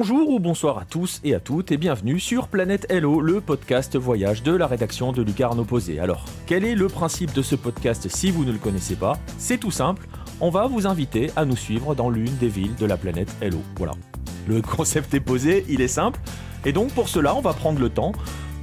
Bonjour ou bonsoir à tous et à toutes et bienvenue sur Planète Hello, le podcast voyage de la rédaction de Lucarne Opposée. Alors, quel est le principe de ce podcast si vous ne le connaissez pas? C'est tout simple, on va vous inviter à nous suivre dans l'une des villes de la planète Hello. Voilà, le concept est posé, il est simple, et donc pour cela on va prendre le temps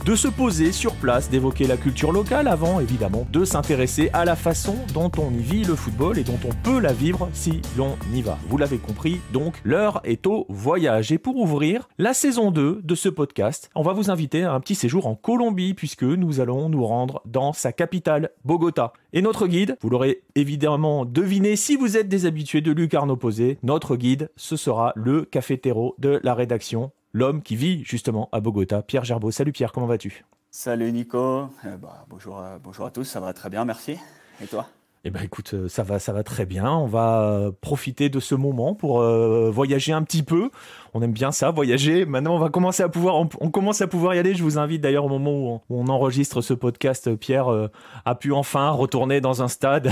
de se poser sur place, d'évoquer la culture locale avant évidemment de s'intéresser à la façon dont on y vit le football et dont on peut la vivre si l'on y va. Vous l'avez compris, donc l'heure est au voyage. Et pour ouvrir la saison 2 de ce podcast, on va vous inviter à un petit séjour en Colombie puisque nous allons nous rendre dans sa capitale, Bogota. Et notre guide, vous l'aurez évidemment deviné si vous êtes des habitués de Lucarne Opposée, notre guide, ce sera le cafetero de la rédaction. L'homme qui vit justement à Bogota, Pierre Gerbeau. Salut Pierre, comment vas-tu? Salut Nico, bonjour à tous, ça va très bien, merci. Et toi? Eh ben écoute, ça va très bien. On va profiter de ce moment pour voyager un petit peu. On aime bien ça, voyager. Maintenant, on commence à pouvoir y aller. Je vous invite d'ailleurs au moment où on enregistre ce podcast, Pierre a pu enfin retourner dans un stade.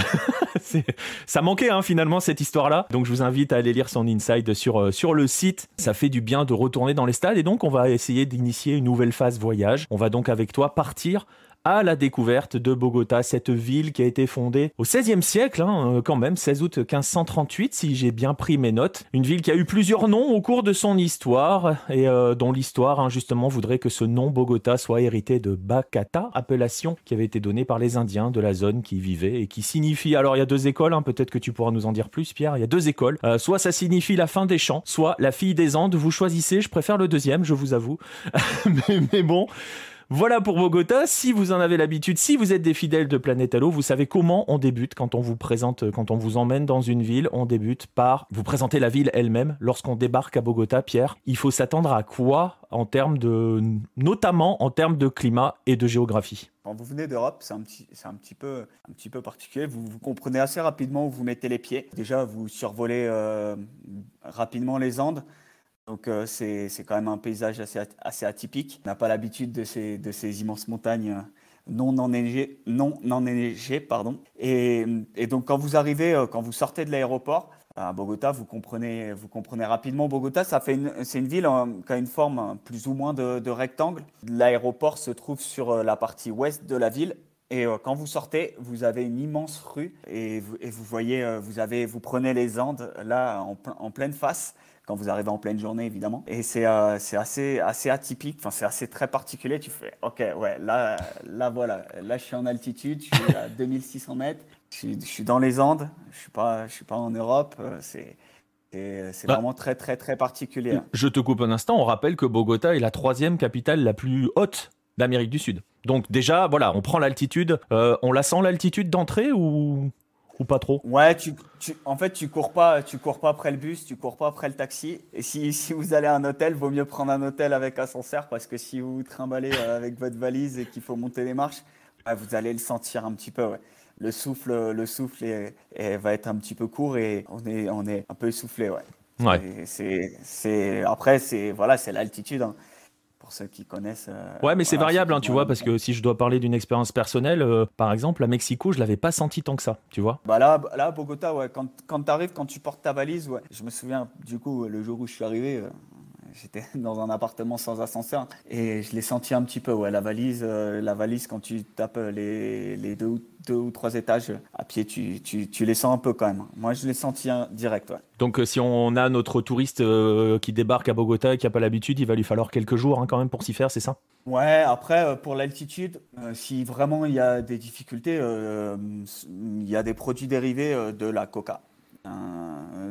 Ça manquait finalement cette histoire-là. Donc je vous invite à aller lire son inside sur le site. Ça fait du bien de retourner dans les stades et donc on va essayer d'initier une nouvelle phase voyage. On va donc avec toi partir à la découverte de Bogota, cette ville qui a été fondée au XVIe siècle, quand même, 16 août 1538, si j'ai bien pris mes notes. Une ville qui a eu plusieurs noms au cours de son histoire, et dont l'histoire, justement, voudrait que ce nom Bogota soit hérité de Bacata, appellation qui avait été donnée par les Indiens de la zone qui y vivaient, et qui signifie, alors il y a deux écoles, peut-être que tu pourras nous en dire plus, Pierre, il y a deux écoles, soit ça signifie la fin des champs, soit la fille des Andes, vous choisissez, je préfère le deuxième, je vous avoue, mais bon... Voilà pour Bogota, si vous en avez l'habitude, si vous êtes des fidèles de Planète Hello, vous savez comment on débute quand on vous présente, quand on vous emmène dans une ville, on débute par vous présenter la ville elle-même. Lorsqu'on débarque à Bogota, Pierre, il faut s'attendre à quoi notamment en termes de climat et de géographie? Quand vous venez d'Europe, c'est un petit peu particulier. Vous comprenez assez rapidement où vous mettez les pieds. Déjà, vous survolez rapidement les Andes. Donc c'est quand même un paysage assez atypique. On n'a pas l'habitude de ces immenses montagnes non enneigées. Et donc quand vous arrivez, quand vous sortez de l'aéroport à Bogota, vous comprenez rapidement Bogota. C'est une ville qui a une forme plus ou moins de rectangle. L'aéroport se trouve sur la partie ouest de la ville. Et quand vous sortez, vous avez une immense rue et vous voyez, vous prenez les Andes là en pleine face. Quand vous arrivez en pleine journée, évidemment. Et c'est assez atypique, c'est assez très particulier. Tu fais, ok, ouais, là, voilà. Là, je suis en altitude, je suis à 2600 mètres. Je suis dans les Andes, je suis pas en Europe. C'est vraiment très, très, très particulier. Je te coupe un instant, on rappelle que Bogota est la 3e capitale la plus haute d'Amérique du Sud. Donc déjà, voilà, on prend l'altitude. On la sent l'altitude d'entrée ou pas trop? Ouais, en fait, tu cours pas après le bus, tu cours pas après le taxi. Et si vous allez à un hôtel, vaut mieux prendre un hôtel avec ascenseur parce que si vous vous trimballez avec votre valise et qu'il faut monter les marches, vous allez le sentir un petit peu. Ouais. Le souffle va être un petit peu court et on est un peu essoufflé. Ouais. Ouais. Après, c'est l'altitude. Pour ceux qui connaissent. Ouais, mais c'est variable, tu vois, parce que si je dois parler d'une expérience personnelle, par exemple, à Mexico, je l'avais pas senti tant que ça, tu vois. Là, à Bogota, ouais, quand tu arrives, quand tu portes ta valise, ouais. Je me souviens, du coup, le jour où je suis arrivé, j'étais dans un appartement sans ascenseur et je l'ai senti un petit peu, ouais, la valise, quand tu tapes les deux ou trois étages à pied, tu les sens un peu quand même. Moi, je l'ai senti direct, ouais. Donc, si on a notre touriste qui débarque à Bogota et qui n'a pas l'habitude, il va lui falloir quelques jours quand même pour s'y faire, c'est ça? Ouais, après, pour l'altitude, si vraiment il y a des difficultés, il y a des produits dérivés de la coca.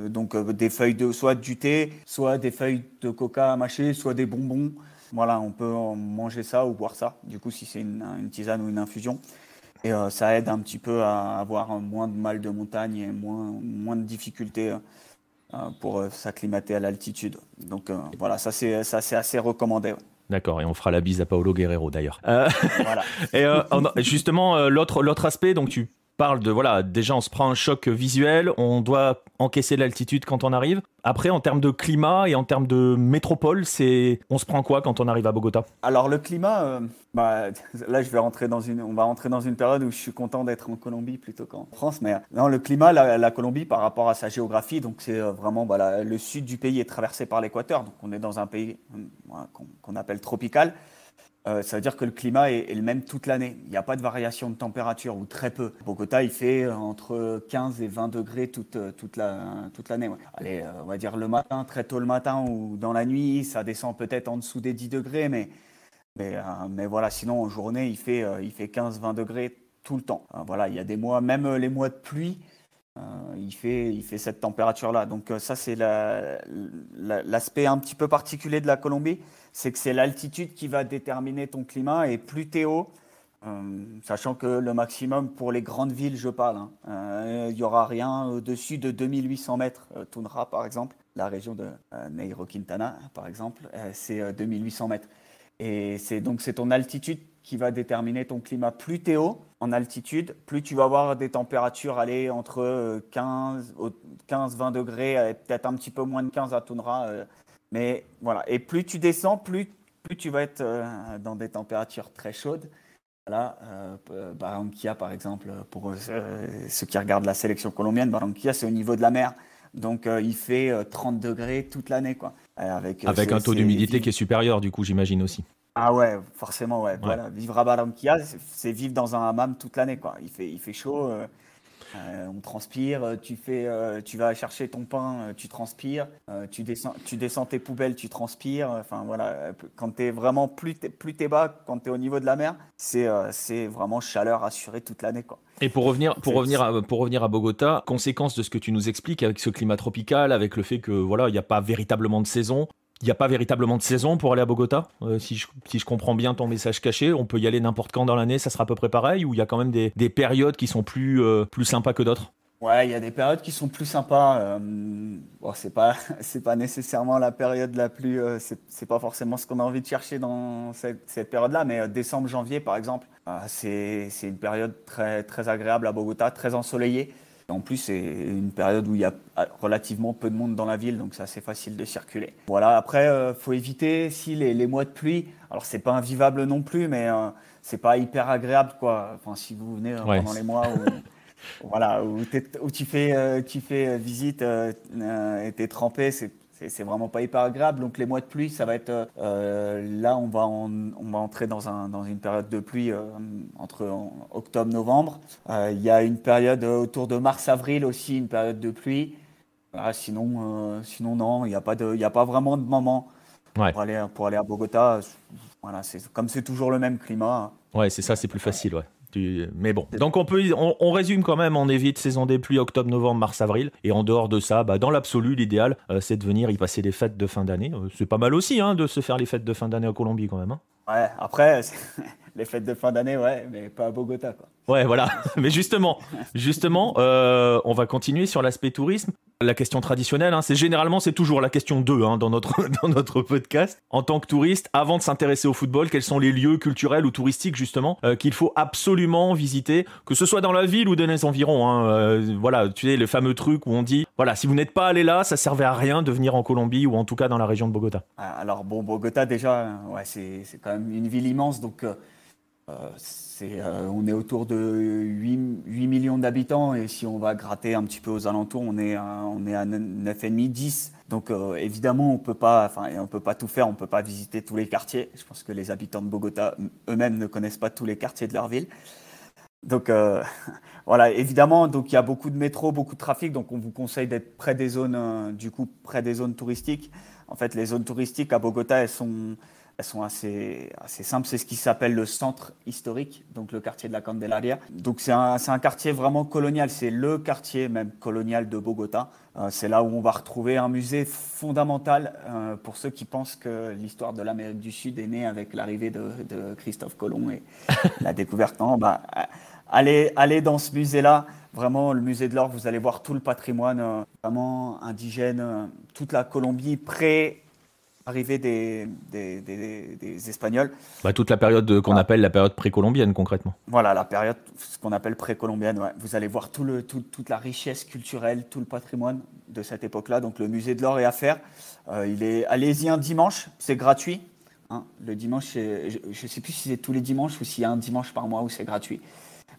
Donc des feuilles soit du thé, soit des feuilles de coca à mâcher, soit des bonbons. Voilà, on peut manger ça ou boire ça, du coup, si c'est une tisane ou une infusion. Et ça aide un petit peu à avoir moins de mal de montagne et moins de difficultés pour s'acclimater à l'altitude. Donc voilà, ça c'est assez recommandé. Ouais. D'accord, et on fera la bise à Paolo Guerrero d'ailleurs. Voilà. Et justement, l'autre aspect, donc parles de, voilà, déjà on se prend un choc visuel, on doit encaisser l'altitude quand on arrive. Après, en termes de climat et en termes de métropole, on se prend quoi quand on arrive à Bogota? Alors le climat, bah, là on va rentrer dans une période où je suis content d'être en Colombie plutôt qu'en France. Mais non, le climat, la Colombie par rapport à sa géographie, donc c'est vraiment bah, le sud du pays est traversé par l'équateur, donc on est dans un pays voilà, qu'on appelle tropical. Ça veut dire que le climat est le même toute l'année. Il n'y a pas de variation de température ou très peu. Bogota, il fait entre 15 et 20 degrés toute l'année. Ouais. Allez, on va dire le matin, très tôt le matin ou dans la nuit, ça descend peut-être en dessous des 10 degrés, mais voilà, sinon en journée, il fait 15-20 degrés tout le temps. Voilà, il y a des mois, même les mois de pluie, il fait cette température-là. Donc ça, c'est l'aspect un petit peu particulier de la Colombie, c'est que c'est l'altitude qui va déterminer ton climat. Et plus t'es haut, sachant que le maximum pour les grandes villes, je parle, il n'y aura rien au-dessus de 2800 mètres. Tundra, par exemple, la région de Nairo Quintana, par exemple, c'est 2800 mètres. Et c'est ton altitude qui va déterminer ton climat. Plus t'es haut en altitude, plus tu vas avoir des températures aller entre 15-20 degrés, peut-être un petit peu moins de 15 à Tundra. Mais voilà. Et plus tu descends, plus tu vas être dans des températures très chaudes. Là, Barranquilla, par exemple, pour ceux qui regardent la sélection colombienne, Barranquilla, c'est au niveau de la mer. Donc, il fait 30 degrés toute l'année, quoi. Avec un taux d'humidité qui est supérieur, du coup, j'imagine aussi. Ah ouais, forcément, ouais. Ouais. Voilà, vivre à Barranquilla, c'est vivre dans un hammam toute l'année, quoi. Il fait chaud, on transpire, tu vas chercher ton pain, tu transpires, tu descends tes poubelles, tu transpires. Enfin voilà, quand t'es vraiment plus t'es bas, quand t'es au niveau de la mer, c'est vraiment chaleur assurée toute l'année, quoi. Et pour revenir à Bogota, conséquence de ce que tu nous expliques avec ce climat tropical, avec le fait que voilà, il n'y a pas véritablement de saison. Il n'y a pas véritablement de saison pour aller à Bogota. Si je comprends bien ton message caché, on peut y aller n'importe quand dans l'année, ça sera à peu près pareil, ou il y a quand même des périodes qui sont plus sympas que d'autres? Ouais, il y a des périodes qui sont plus sympas. Bon, c'est pas nécessairement la période la plus. C'est pas forcément ce qu'on a envie de chercher dans cette période-là, mais décembre, janvier, par exemple, c'est une période très, très agréable à Bogota, très ensoleillée. En plus, c'est une période où il y a relativement peu de monde dans la ville, donc c'est assez facile de circuler. Voilà, après, faut éviter si les mois de pluie. Alors, c'est pas invivable non plus, mais c'est pas hyper agréable, quoi. Enfin, si vous venez Ouais. pendant les mois où. Voilà, où tu fais visite et t'es trempé, c'est vraiment pas hyper agréable. Donc les mois de pluie, ça va être là, on va entrer dans une période de pluie entre octobre-novembre. Il y a une période autour de mars-avril aussi, une période de pluie. Voilà, sinon non, il y a pas vraiment de moment Ouais. pour aller à Bogota. Voilà, comme c'est toujours le même climat. Ouais, c'est ça, c'est plus facile, ouais. Mais bon, donc on résume quand même, on évite saison des pluies octobre, novembre, mars, avril, et en dehors de ça, dans l'absolu, l'idéal, c'est de venir y passer les fêtes de fin d'année. C'est pas mal aussi, de se faire les fêtes de fin d'année en Colombie quand même. Ouais, après, les fêtes de fin d'année, ouais, mais pas à Bogota, quoi. Ouais, voilà. Mais justement, on va continuer sur l'aspect tourisme. La question traditionnelle, c'est toujours la question 2 dans notre podcast. En tant que touriste, avant de s'intéresser au football, quels sont les lieux culturels ou touristiques justement qu'il faut absolument visiter, que ce soit dans la ville ou dans les environs. Voilà, tu sais, le fameux truc où on dit, voilà, si vous n'êtes pas allé là, ça servait à rien de venir en Colombie ou en tout cas dans la région de Bogota. Alors bon, Bogota déjà, ouais, c'est quand même une ville immense, donc on est autour de 8 millions d'habitants, et si on va gratter un petit peu aux alentours, on est à 9,5, 10. Donc évidemment, on peut pas tout faire, on peut pas visiter tous les quartiers. Je pense que les habitants de Bogota eux-mêmes ne connaissent pas tous les quartiers de leur ville. Donc voilà, évidemment, donc il y a beaucoup de métro, beaucoup de trafic, donc on vous conseille d'être près des zones, près des zones touristiques. En fait, les zones touristiques à Bogota, elles sont assez simples. C'est ce qui s'appelle le centre historique, donc le quartier de la Candelaria. Donc c'est un quartier vraiment colonial, c'est le quartier même colonial de Bogota. C'est là où on va retrouver un musée fondamental pour ceux qui pensent que l'histoire de l'Amérique du Sud est née avec l'arrivée de Christophe Colomb et la découverte. Non, allez dans ce musée-là, vraiment le musée de l'Or, vous allez voir tout le patrimoine vraiment indigène, toute la Colombie arrivée des Espagnols. Bah, toute la période qu'on appelle la période précolombienne, concrètement. Voilà, la période, ce qu'on appelle précolombienne. Ouais. Vous allez voir toute la richesse culturelle, tout le patrimoine de cette époque-là. Donc le musée de l'or est à faire. Allez-y un dimanche, c'est gratuit. Hein. Le dimanche, je ne sais plus si c'est tous les dimanches ou s'il y a un dimanche par mois où c'est gratuit.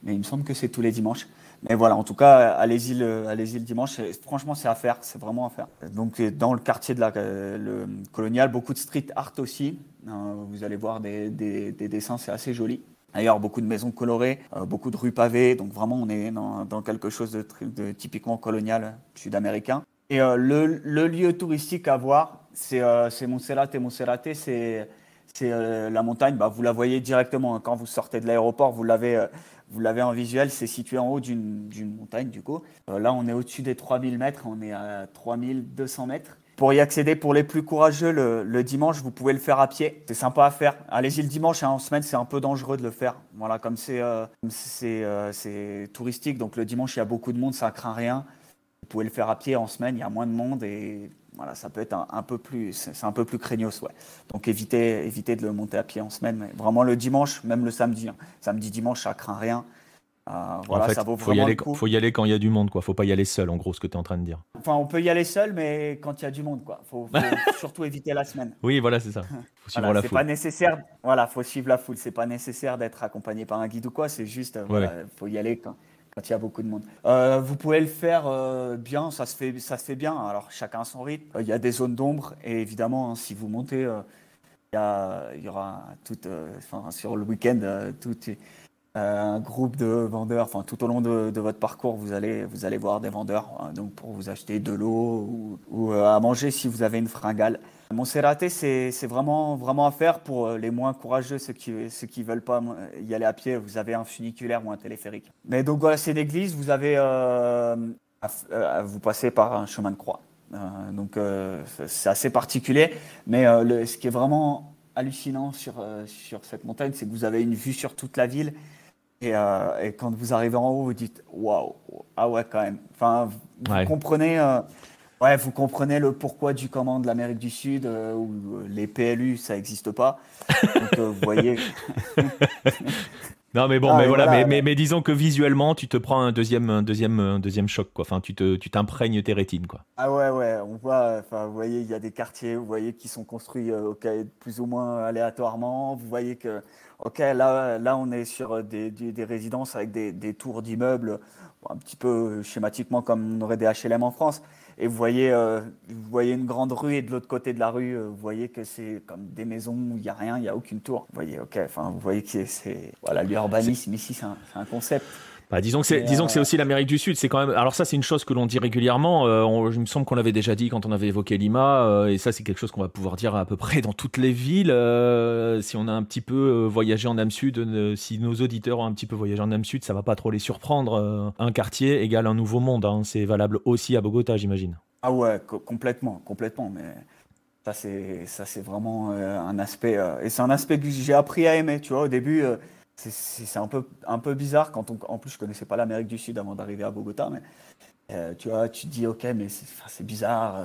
Mais il me semble que c'est tous les dimanches. Mais voilà, en tout cas, allez-y le dimanche. Franchement, c'est à faire, c'est vraiment à faire. Donc, dans le quartier de le colonial, beaucoup de street art aussi. Vous allez voir des dessins, c'est assez joli. D'ailleurs, beaucoup de maisons colorées, beaucoup de rues pavées. Donc, vraiment, on est dans quelque chose de typiquement colonial sud-américain. Et le lieu touristique à voir, c'est Monserrate. Monserrate, c'est la montagne. Bah, vous la voyez directement quand vous sortez de l'aéroport. Vous l'avez en visuel, c'est situé en haut d'une montagne du coup. Là, on est au-dessus des 3000 mètres, on est à 3200 mètres. Pour y accéder, pour les plus courageux, le dimanche, vous pouvez le faire à pied. C'est sympa à faire. Allez-y le dimanche, hein, en semaine, c'est un peu dangereux de le faire. Voilà, comme c'est touristique, donc le dimanche, il y a beaucoup de monde, ça craint rien. Vous pouvez le faire à pied en semaine, il y a moins de monde et voilà, ça peut être un peu plus, c'est un peu plus craignos, ouais. Donc évitez de le monter à pied en semaine, mais vraiment le dimanche, même le samedi, hein. Samedi, dimanche, ça craint rien. Voilà, en fait, ça vaut vraiment le coup. faut y aller quand il y a du monde, quoi. Faut pas y aller seul, en gros, ce que tu es en train de dire. Enfin, on peut y aller seul, mais quand il y a du monde, quoi. Faut surtout éviter la semaine. Oui, voilà, c'est ça. Faut suivre Voilà, la c'est foule. pas nécessaire. Voilà, faut suivre la foule. C'est pas nécessaire d'être accompagné par un guide ou quoi. C'est juste, Ouais. voilà, faut y aller quand il y a beaucoup de monde. Vous pouvez le faire bien, ça se fait bien. Alors chacun son rythme. Il y a des zones d'ombre et évidemment, hein, si vous montez, il y aura sur le week-end un groupe de vendeurs. Enfin, tout au long de votre parcours, vous allez voir des vendeurs donc pour vous acheter de l'eau ou à manger si vous avez une fringale. Monserrate, c'est vraiment à faire pour les moins courageux, ceux qui veulent pas y aller à pied. Vous avez un funiculaire ou un téléphérique. Mais donc voilà, c'est une église. Vous avez vous passez par un chemin de croix. Donc c'est assez particulier. Mais ce qui est vraiment hallucinant sur cette montagne, c'est que vous avez une vue sur toute la ville. Et quand vous arrivez en haut, vous dites waouh, ah ouais, quand même. Enfin, vous comprenez. Ouais, vous comprenez le pourquoi du comment de l'Amérique du Sud, où les PLU, ça n'existe pas. Donc, vous voyez. Non, mais bon, mais voilà, mais disons que visuellement, tu te prends un deuxième choc, quoi. Enfin, tu t'imprègnes tes rétines, quoi. Ah ouais, on voit, enfin, vous voyez, il y a des quartiers, vous voyez, qui sont construits plus ou moins aléatoirement. Vous voyez que, ok, là, on est sur des résidences avec des tours d'immeubles, un petit peu schématiquement comme on aurait des HLM en France. Et vous voyez une grande rue et de l'autre côté de la rue, vous voyez que c'est comme des maisons où il n'y a rien, il n'y a aucune tour. Vous voyez, ok, enfin, vous voyez que voilà, l'urbanisme ici, c'est un concept. Bah, disons que c'est aussi l'Amérique du Sud. C'est quand même. Alors ça, c'est une chose que l'on dit régulièrement. Il me semble qu'on l'avait déjà dit quand on avait évoqué Lima, et ça, c'est quelque chose qu'on va pouvoir dire à peu près dans toutes les villes. Si on a un petit peu voyagé en âme sud, si nos auditeurs ont un petit peu voyagé en âme sud, ça va pas trop les surprendre. Un quartier égale un nouveau monde, hein. C'est valable aussi à Bogota, j'imagine. Ah ouais, complètement. Mais ça, c'est vraiment un aspect. Et c'est un aspect que j'ai appris à aimer. Tu vois, au début. C'est un peu bizarre en plus je connaissais pas l'Amérique du Sud avant d'arriver à Bogota, mais tu vois, tu te dis ok, mais c'est bizarre,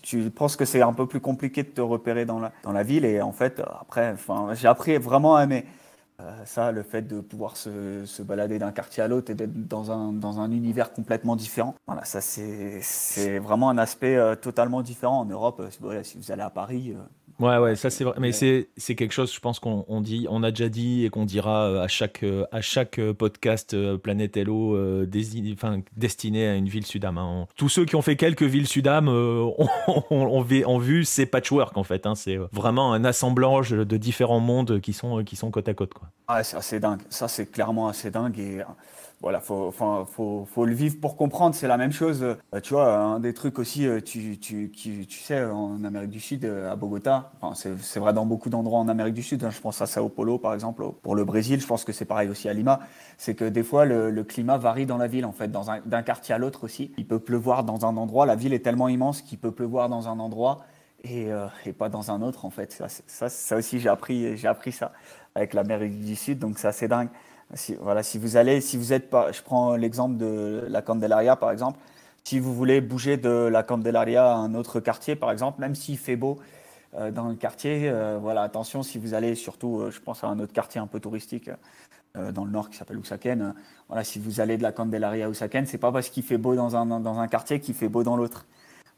tu penses que c'est un peu plus compliqué de te repérer dans la ville et en fait après, j'ai appris vraiment à aimer ça, le fait de pouvoir se balader d'un quartier à l'autre et d'être dans un univers complètement différent. Voilà, ça c'est vraiment un aspect totalement différent en Europe. Si vous allez à Paris. Ouais, ça c'est vrai. Mais c'est quelque chose, je pense qu'on dit, on a déjà dit et qu'on dira à chaque podcast Planète Hello destiné à une ville Sudam, hein. Tous ceux qui ont fait quelques villes Sudam ont vu ces patchwork en fait, hein. C'est vraiment un assemblage de différents mondes qui sont côte à côte, quoi. Ah, c'est assez dingue. Ça, c'est clairement assez dingue et voilà, faut le vivre pour comprendre. C'est la même chose. Tu vois, un des trucs aussi, tu sais, en Amérique du Sud, à Bogota, enfin, c'est vrai dans beaucoup d'endroits en Amérique du Sud, hein, je pense à Sao Paulo, par exemple, pour le Brésil, je pense que c'est pareil aussi à Lima, c'est que des fois, le climat varie dans la ville, en fait, d'un quartier à l'autre aussi. Il peut pleuvoir dans un endroit, la ville est tellement immense qu'il peut pleuvoir dans un endroit et pas dans un autre, en fait. Ça aussi, j'ai appris ça avec l'Amérique du Sud, donc c'est assez dingue. Si vous êtes pas, je prends l'exemple de la Candelaria par exemple. Si vous voulez bouger de la Candelaria à un autre quartier par exemple, même s'il fait beau dans le quartier. Voilà, attention, si vous allez surtout, je pense à un autre quartier un peu touristique dans le nord qui s'appelle Usaken. Voilà, si vous allez de la Candelaria à Usaken, c'est pas parce qu'il fait beau dans un quartier qu'il fait beau dans l'autre.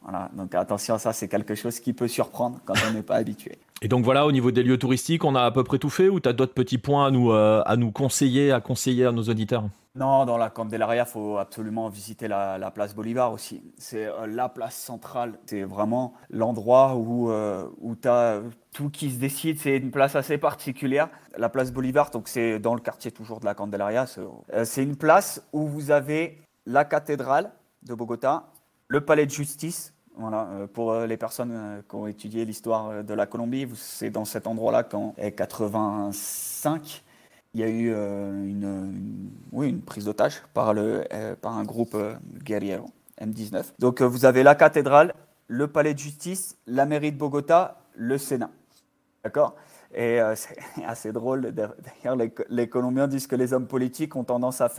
Voilà, donc attention à ça, c'est quelque chose qui peut surprendre quand on n'est pas habitué. Et donc voilà, au niveau des lieux touristiques, on a à peu près tout fait ou tu as d'autres petits points à nous conseiller, à conseiller à nos auditeurs? Non, dans la Candelaria, il faut absolument visiter la place Bolivar aussi. C'est la place centrale. C'est vraiment l'endroit où tu as tout qui se décide. C'est une place assez particulière. La place Bolivar, donc c'est dans le quartier toujours de la Candelaria. C'est une place où vous avez la cathédrale de Bogota, le palais de justice. Voilà, pour les personnes qui ont étudié l'histoire de la Colombie, c'est dans cet endroit-là qu'en 85, il y a eu une prise d'otage par un groupe guerriero, M19. Donc vous avez la cathédrale, le palais de justice, la mairie de Bogota, le Sénat. D'accord? Et c'est assez drôle. D'ailleurs, les Colombiens disent que les hommes politiques ont tendance à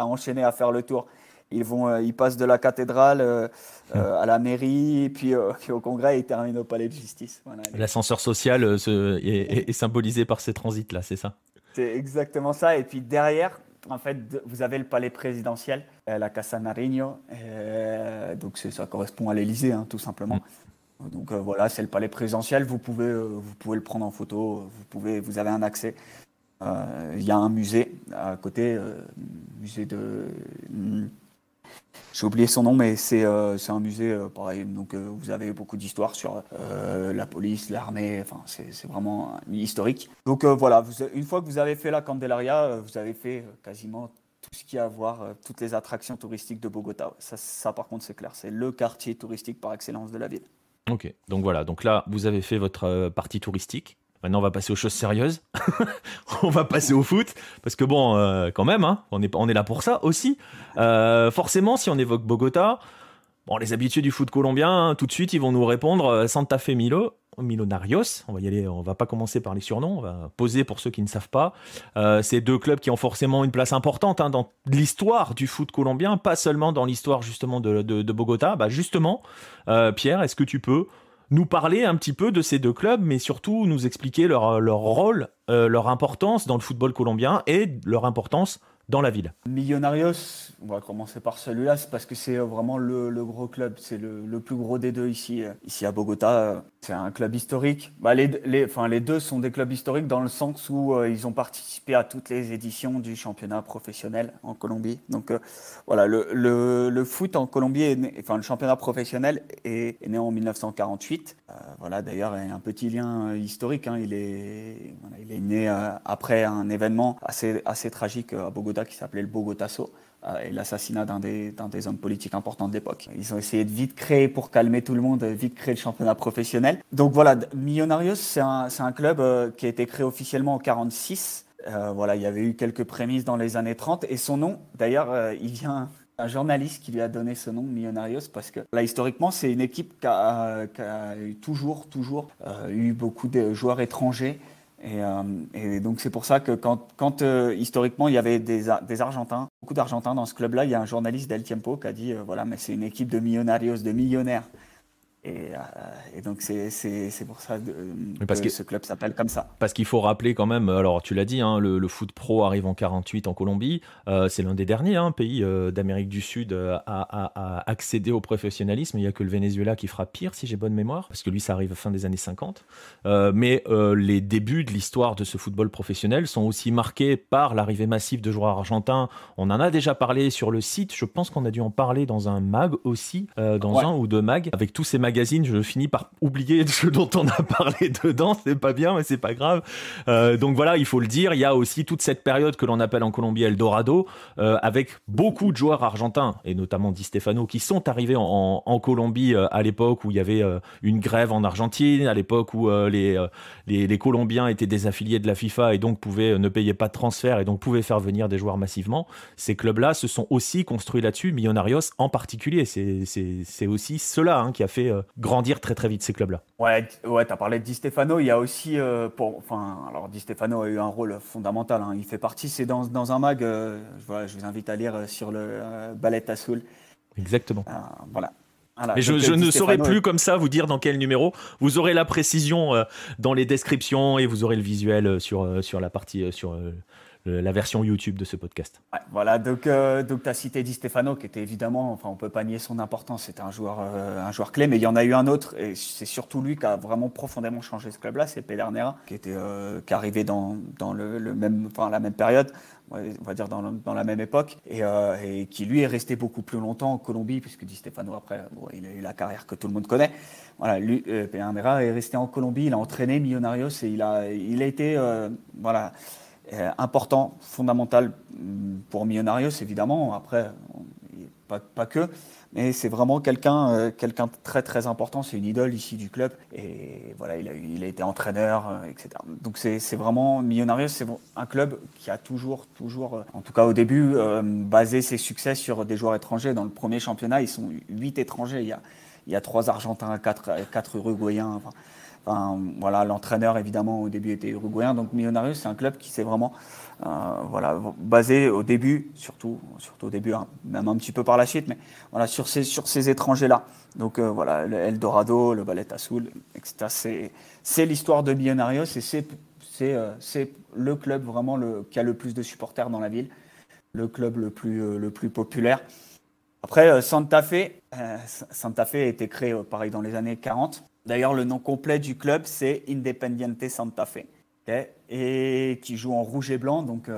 enchaîner, à faire le tour. Ils passent de la cathédrale à la mairie, puis au Congrès, et ils terminent au palais de justice. Voilà. L'ascenseur social est symbolisé par ces transits-là, c'est ça? C'est exactement ça. Et puis derrière, en fait, vous avez le palais présidentiel, la Casa Nariño. Donc ça correspond à l'Élysée, hein, tout simplement. Donc voilà, c'est le palais présidentiel. Vous pouvez le prendre en photo. Vous avez un accès. Il y a un musée à côté, musée de. J'ai oublié son nom, mais c'est un musée pareil. Donc vous avez beaucoup d'histoires sur la police, l'armée. Enfin, c'est vraiment historique. Donc voilà, une fois que vous avez fait la Candelaria, vous avez fait quasiment tout ce qu'il y a à voir, toutes les attractions touristiques de Bogota. Ça par contre, c'est clair. C'est le quartier touristique par excellence de la ville. Ok, donc voilà. Donc là, vous avez fait votre partie touristique. Maintenant, on va passer aux choses sérieuses. On va passer au foot. Parce que bon, quand même, hein, on est là pour ça aussi. Forcément, si on évoque Bogota, bon, les habitués du foot colombien, hein, tout de suite, ils vont nous répondre Santa Fe Millonarios. On va y aller, on va pas commencer par les surnoms, on va poser pour ceux qui ne savent pas. C'est deux clubs qui ont forcément une place importante hein, dans l'histoire du foot colombien, pas seulement dans l'histoire justement de Bogota. Bah justement, Pierre, est-ce que tu peux nous parler un petit peu de ces deux clubs, mais surtout nous expliquer leur rôle, leur importance dans le football colombien et leur importance dans la ville? Millonarios, on va commencer par celui-là, c'est parce que c'est vraiment le gros club, c'est le plus gros des deux ici à Bogota. C'est un club historique. Bah, les deux sont des clubs historiques dans le sens où ils ont participé à toutes les éditions du championnat professionnel en Colombie. Donc voilà, le foot en Colombie, le championnat professionnel est né en 1948. Voilà, d'ailleurs, il y a un petit lien historique. Hein, il est né après un événement assez tragique à Bogota qui s'appelait le Bogotazo et l'assassinat d'un des hommes politiques importants de l'époque. Ils ont essayé de vite créer, pour calmer tout le monde, vite créer le championnat professionnel. Donc voilà, Millonarios, c'est un club qui a été créé officiellement en 1946. Voilà, il y avait eu quelques prémices dans les années 30 et son nom, d'ailleurs, il vient un journaliste qui lui a donné ce nom, Millonarios, parce que là, historiquement, c'est une équipe qui a toujours eu beaucoup de joueurs étrangers. Et donc c'est pour ça que quand historiquement il y avait des Argentins, beaucoup d'Argentins dans ce club-là, il y a un journaliste d'El Tiempo qui a dit voilà, mais c'est une équipe de millonarios, de millionnaires. Et donc c'est pour ça que ce club s'appelle comme ça. Parce qu'il faut rappeler quand même, alors tu l'as dit, hein, le foot pro arrive en 48 en Colombie, c'est l'un des derniers pays d'Amérique du Sud à accéder au professionnalisme. Il n'y a que le Venezuela qui fera pire, si j'ai bonne mémoire, parce que lui ça arrive fin des années 50. Mais les débuts de l'histoire de ce football professionnel sont aussi marqués par l'arrivée massive de joueurs argentins. On en a déjà parlé sur le site, je pense qu'on a dû en parler dans un mag aussi, un ou deux mags, avec tous ces magazines, je finis par oublier ce dont on a parlé dedans, c'est pas bien, mais c'est pas grave. Donc voilà, il faut le dire, il y a aussi toute cette période que l'on appelle en Colombie Eldorado, avec beaucoup de joueurs argentins, et notamment Di Stefano, qui sont arrivés en Colombie à l'époque où il y avait une grève en Argentine, à l'époque où les Colombiens étaient désaffiliés de la FIFA et donc ne payaient pas de transfert et donc pouvaient faire venir des joueurs massivement. Ces clubs-là se sont aussi construits là-dessus, Millonarios en particulier. C'est aussi cela qui a fait grandir très très vite ces clubs-là. Ouais, t'as parlé de Di Stefano. Il y a aussi, alors Di Stefano a eu un rôle fondamental. Il fait partie, c'est dans un mag. Je vous invite à lire sur le Ballet Azul. Exactement. Voilà. Voilà, Mais je donc, ne Di saurais Stefano plus comme ça vous dire dans quel numéro. Vous aurez la précision dans les descriptions et vous aurez le visuel sur la partie la version YouTube de ce podcast. Ouais, voilà, donc tu as cité Di Stefano qui était évidemment, enfin on peut pas nier son importance, c'était un joueur clé, mais il y en a eu un autre et c'est surtout lui qui a vraiment profondément changé ce club-là, c'est Pedernera qui est arrivé dans le même, enfin la même période, on va dire dans la même époque et qui lui est resté beaucoup plus longtemps en Colombie puisque Di Stefano après il a eu la carrière que tout le monde connaît. Voilà, lui Pedernera est resté en Colombie, il a entraîné Millonarios et il a été voilà important, fondamental pour Millonarios évidemment, après pas que, mais c'est vraiment quelqu'un de très très important, c'est une idole ici du club et voilà il a été entraîneur, etc. Donc c'est vraiment Millonarios, c'est un club qui a toujours en tout cas au début basé ses succès sur des joueurs étrangers. Dans le premier championnat ils sont 8 étrangers, il y a 3 Argentins, 4 Uruguayens, enfin, voilà, l'entraîneur évidemment au début était uruguayen, donc Millonarios c'est un club qui s'est vraiment voilà, basé au début, surtout au début, hein, même un petit peu par la suite, mais voilà, sur ces étrangers-là. Donc voilà, le Eldorado, le Ballet Azul, etc. C'est l'histoire de Millonarios et c'est le club vraiment qui a le plus de supporters dans la ville, le club le plus populaire. Après, Santa Fe a été créé pareil dans les années 40. D'ailleurs, le nom complet du club, c'est Independiente Santa Fe, okay, et qui joue en rouge et blanc. Donc,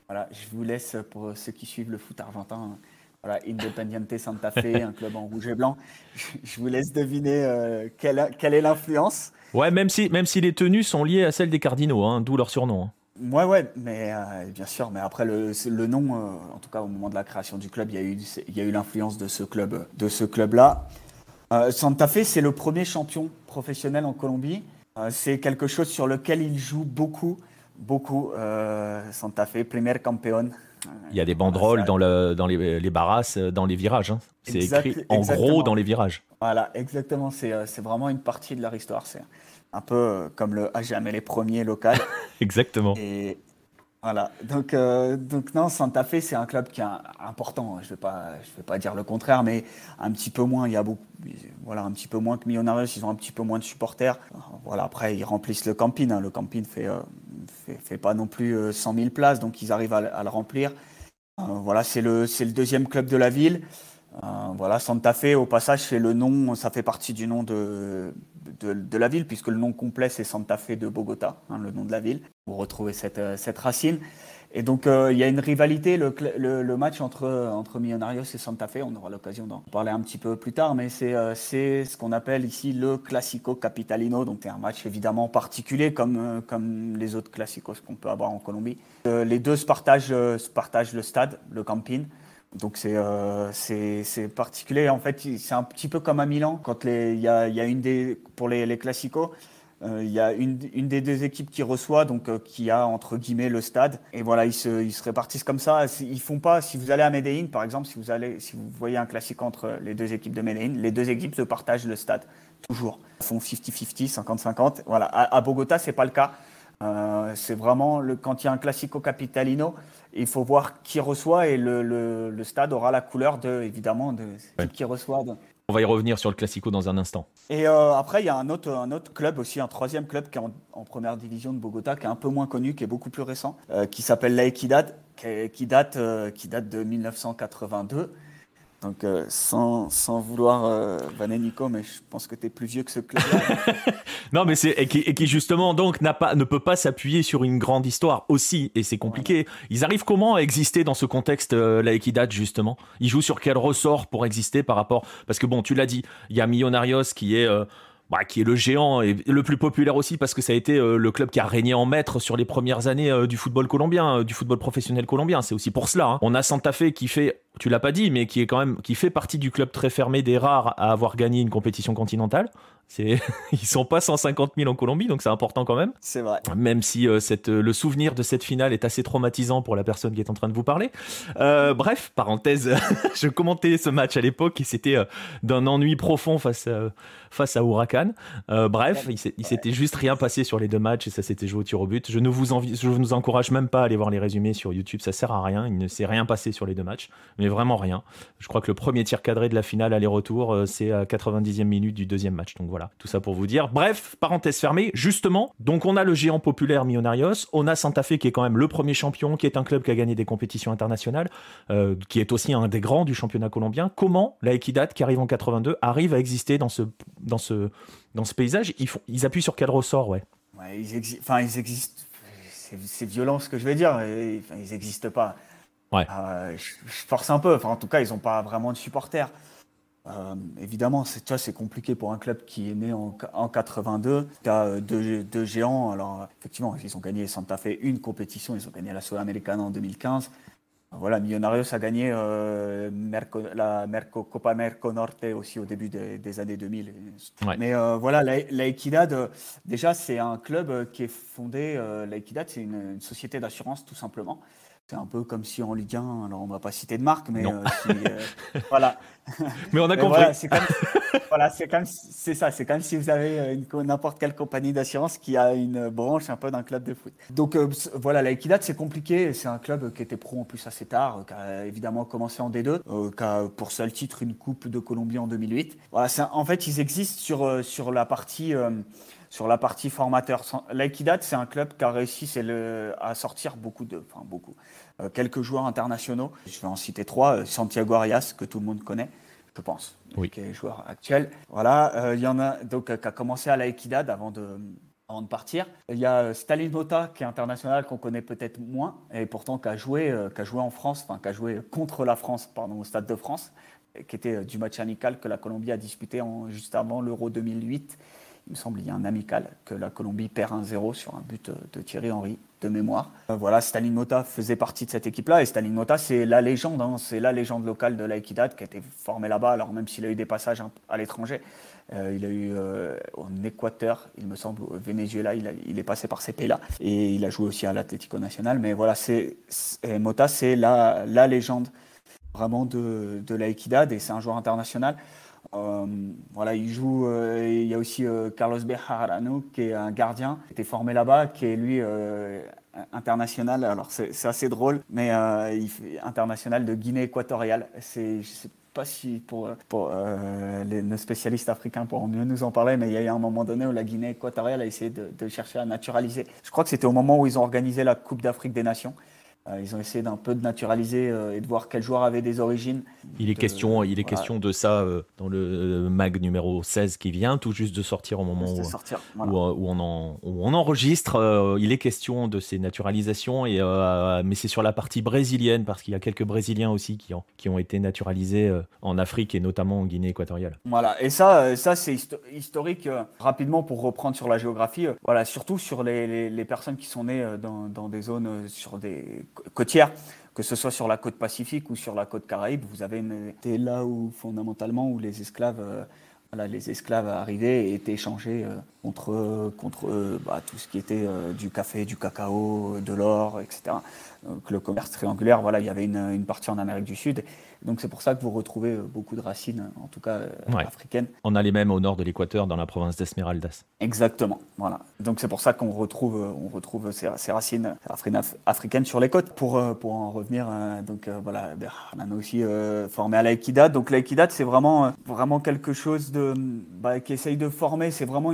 voilà, je vous laisse pour ceux qui suivent le foot argentin. Voilà, Independiente Santa Fe, un club en rouge et blanc. Je vous laisse deviner quelle est l'influence. Ouais, même si les tenues sont liées à celles des Cardinaux, hein, d'où leur surnom. Hein. Ouais, mais bien sûr. Mais après, le nom, en tout cas au moment de la création du club, il y a eu l'influence de ce club-là. Santa Fe, c'est le premier champion professionnel en Colombie. C'est quelque chose sur lequel il joue beaucoup. Santa Fe, primer campeón. Il y a des banderoles dans les barras, dans les virages. Hein. C'est écrit en gros dans les virages. Voilà, exactement. C'est vraiment une partie de leur histoire. C'est un peu comme le à jamais les premiers local. Exactement. Et voilà, donc non, Santa Fe c'est un club qui est important. Je vais pas dire le contraire, mais un petit peu moins. Il y a un petit peu moins que Millonarios. Ils ont un petit peu moins de supporters. Voilà, après ils remplissent le Campín. Hein. Le Campín fait pas non plus 100 000 places, donc ils arrivent à le remplir. Voilà, c'est le deuxième club de la ville. Voilà, Santa Fe, au passage, c'est le nom, ça fait partie du nom de la ville, puisque le nom complet, c'est Santa Fe de Bogota, hein, le nom de la ville. Vous retrouvez cette racine. Et donc, il y a une rivalité, le match entre Millonarios et Santa Fe. On aura l'occasion d'en parler un petit peu plus tard, mais c'est ce qu'on appelle ici le Clásico Capitalino. Donc, c'est un match évidemment particulier, comme les autres clásicos qu'on peut avoir en Colombie. Les deux se partagent le stade, le Campín. Donc c'est particulier. En fait, c'est un petit peu comme à Milan quand il y a pour les Clásicos, il y a une des deux équipes qui reçoit, donc qui a entre guillemets le stade. Et voilà, ils se répartissent comme ça. Ils font pas. Si vous allez à Medellín, par exemple, si vous voyez un Clásico entre les deux équipes de Medellín, les deux équipes se partagent le stade toujours. Ils font 50-50, 50-50. Voilà. À Bogota, c'est pas le cas. C'est vraiment quand il y a un Clásico Capitalino, il faut voir qui reçoit et le stade aura la couleur évidemment de qui reçoit. On va y revenir sur le Classico dans un instant. Et après, il y a un autre club aussi, un troisième club qui est en première division de Bogota, qui est un peu moins connu, qui est beaucoup plus récent, qui s'appelle La Equidad, qui date de 1982. Donc, sans vouloir vanner Nico, mais je pense que tu es plus vieux que ce club-là. Non, mais et qui justement donc ne peut pas s'appuyer sur une grande histoire aussi, et c'est compliqué. Ouais. Ils arrivent comment à exister dans ce contexte, la Equidad, justement? Ils jouent sur quel ressort pour exister par rapport... Parce que bon, tu l'as dit, il y a Millonarios qui est le géant et le plus populaire aussi parce que ça a été le club qui a régné en maître sur les premières années du football colombien, du football professionnel colombien. C'est aussi pour cela. Hein. On a Santa Fe qui fait, tu l'as pas dit, mais qui fait partie du club très fermé des rares à avoir gagné une compétition continentale. Ils sont pas 150 000 en Colombie, donc c'est important quand même. C'est vrai. Même si le souvenir de cette finale est assez traumatisant pour la personne qui est en train de vous parler. Bref, parenthèse, je commentais ce match à l'époque et c'était d'un ennui profond face à Huracan. Bref, il s'était juste rien passé sur les 2 matchs et ça s'était joué au tir au but. Je ne vous encourage même pas à aller voir les résumés sur YouTube, ça sert à rien. Il ne s'est rien passé sur les 2 matchs, mais vraiment rien. Je crois que le premier tir cadré de la finale aller-retour, c'est à 90e minute du 2e match. Donc voilà, tout ça pour vous dire. Bref, parenthèse fermée, justement, donc on a le géant populaire Millonarios, on a Santa Fe qui est quand même le premier champion, qui est un club qui a gagné des compétitions internationales, qui est aussi un des grands du championnat colombien. Comment la Equidad, qui arrive en 82, arrive à exister dans ce paysage? Ils appuient sur quel ressort, ouais. Ils existent. C'est violent ce que je vais dire. Ils n'existent pas. Ouais. Je force un peu. Enfin, en tout cas, ils n'ont pas vraiment de supporters. Évidemment, c'est compliqué pour un club qui est né en 82. Tu as deux géants. Alors, effectivement, ils ont gagné Santa Fe une compétition. Ils ont gagné la Sudamericana en 2015. Voilà, Millonarios a gagné la Copa Merconorte aussi au début des années 2000. Ouais. Mais voilà, la Equidad, déjà, c'est un club qui est fondé. La Equidad, c'est une société d'assurance, tout simplement. C'est un peu comme si en Ligue 1, alors on ne va pas citer de marque, mais voilà. Mais on a compris. Voilà, c'est ça, c'est comme si vous avez n'importe quelle compagnie d'assurance qui a une branche un peu d'un club de foot. Donc voilà, la Equidad, c'est compliqué. C'est un club qui était pro en plus assez tard, qui a évidemment commencé en D2, qui a pour seul titre une Coupe de Colombie en 2008. Voilà, en fait, ils existent sur la partie formateur. La Equidad, c'est un club qui a réussi à sortir quelques joueurs internationaux. Je vais en citer 3. Santiago Arias, que tout le monde connaît, je pense, qui est joueur actuel. Voilà, il y en a donc qui a commencé à la Equidad avant de partir. Il y a Stalin Mota, qui est international, qu'on connaît peut-être moins, et pourtant qui a joué en France, qui a joué contre la France, au Stade de France, qui était du match amical que la Colombie a disputé juste avant l'Euro 2008. Il me semble qu'il y a un amical que la Colombie perd 1-0 sur un but de Thierry Henry, de mémoire. Voilà, Stalin Mota faisait partie de cette équipe-là. Et Stalin Mota, c'est la légende. C'est la légende locale de la Equidad qui a été formée là-bas. Alors même s'il a eu des passages à l'étranger, il a eu en Équateur, il me semble, au Venezuela, il est passé par ces pays-là. Et il a joué aussi à l'Atlético Nacional. Mais voilà, Mota, c'est la légende vraiment de la Equidad. Et c'est un joueur international. Voilà, il y a aussi Carlos Bejarano, qui est un gardien, qui était formé là-bas, qui est lui international. Alors c'est assez drôle, mais il fait international de Guinée équatoriale. Je ne sais pas si pour nos spécialistes africains pourront mieux nous en parler, mais il y a eu un moment donné où la Guinée équatoriale a essayé de chercher à naturaliser. Je crois que c'était au moment où ils ont organisé la Coupe d'Afrique des Nations. Ils ont essayé d'un peu de naturaliser et de voir quels joueurs avaient des origines. Il est question de ça dans le mag numéro 16 qui vient tout juste de sortir au moment où on enregistre. Il est question de ces naturalisations, mais c'est sur la partie brésilienne, parce qu'il y a quelques Brésiliens aussi qui ont été naturalisés en Afrique et notamment en Guinée équatoriale. Voilà, et ça c'est historique. Rapidement, pour reprendre sur la géographie, voilà, surtout sur les personnes qui sont nées dans des zones sur des côtières, que ce soit sur la côte Pacifique ou sur la côte Caraïbe, vous avez été là où fondamentalement où les esclaves arrivaient et étaient échangés contre tout ce qui était du café, du cacao, de l'or, etc. Donc le commerce triangulaire, voilà, il y avait une partie en Amérique du Sud. Donc c'est pour ça que vous retrouvez beaucoup de racines, en tout cas africaines. On a les mêmes au nord de l'Équateur, dans la province d'Esmeraldas. Exactement, voilà. Donc c'est pour ça qu'on retrouve ces racines africaines sur les côtes. Pour en revenir, voilà, on a aussi formé à la Equidad. Donc la Equidad, c'est vraiment quelque chose qui essaye de former. C'est vraiment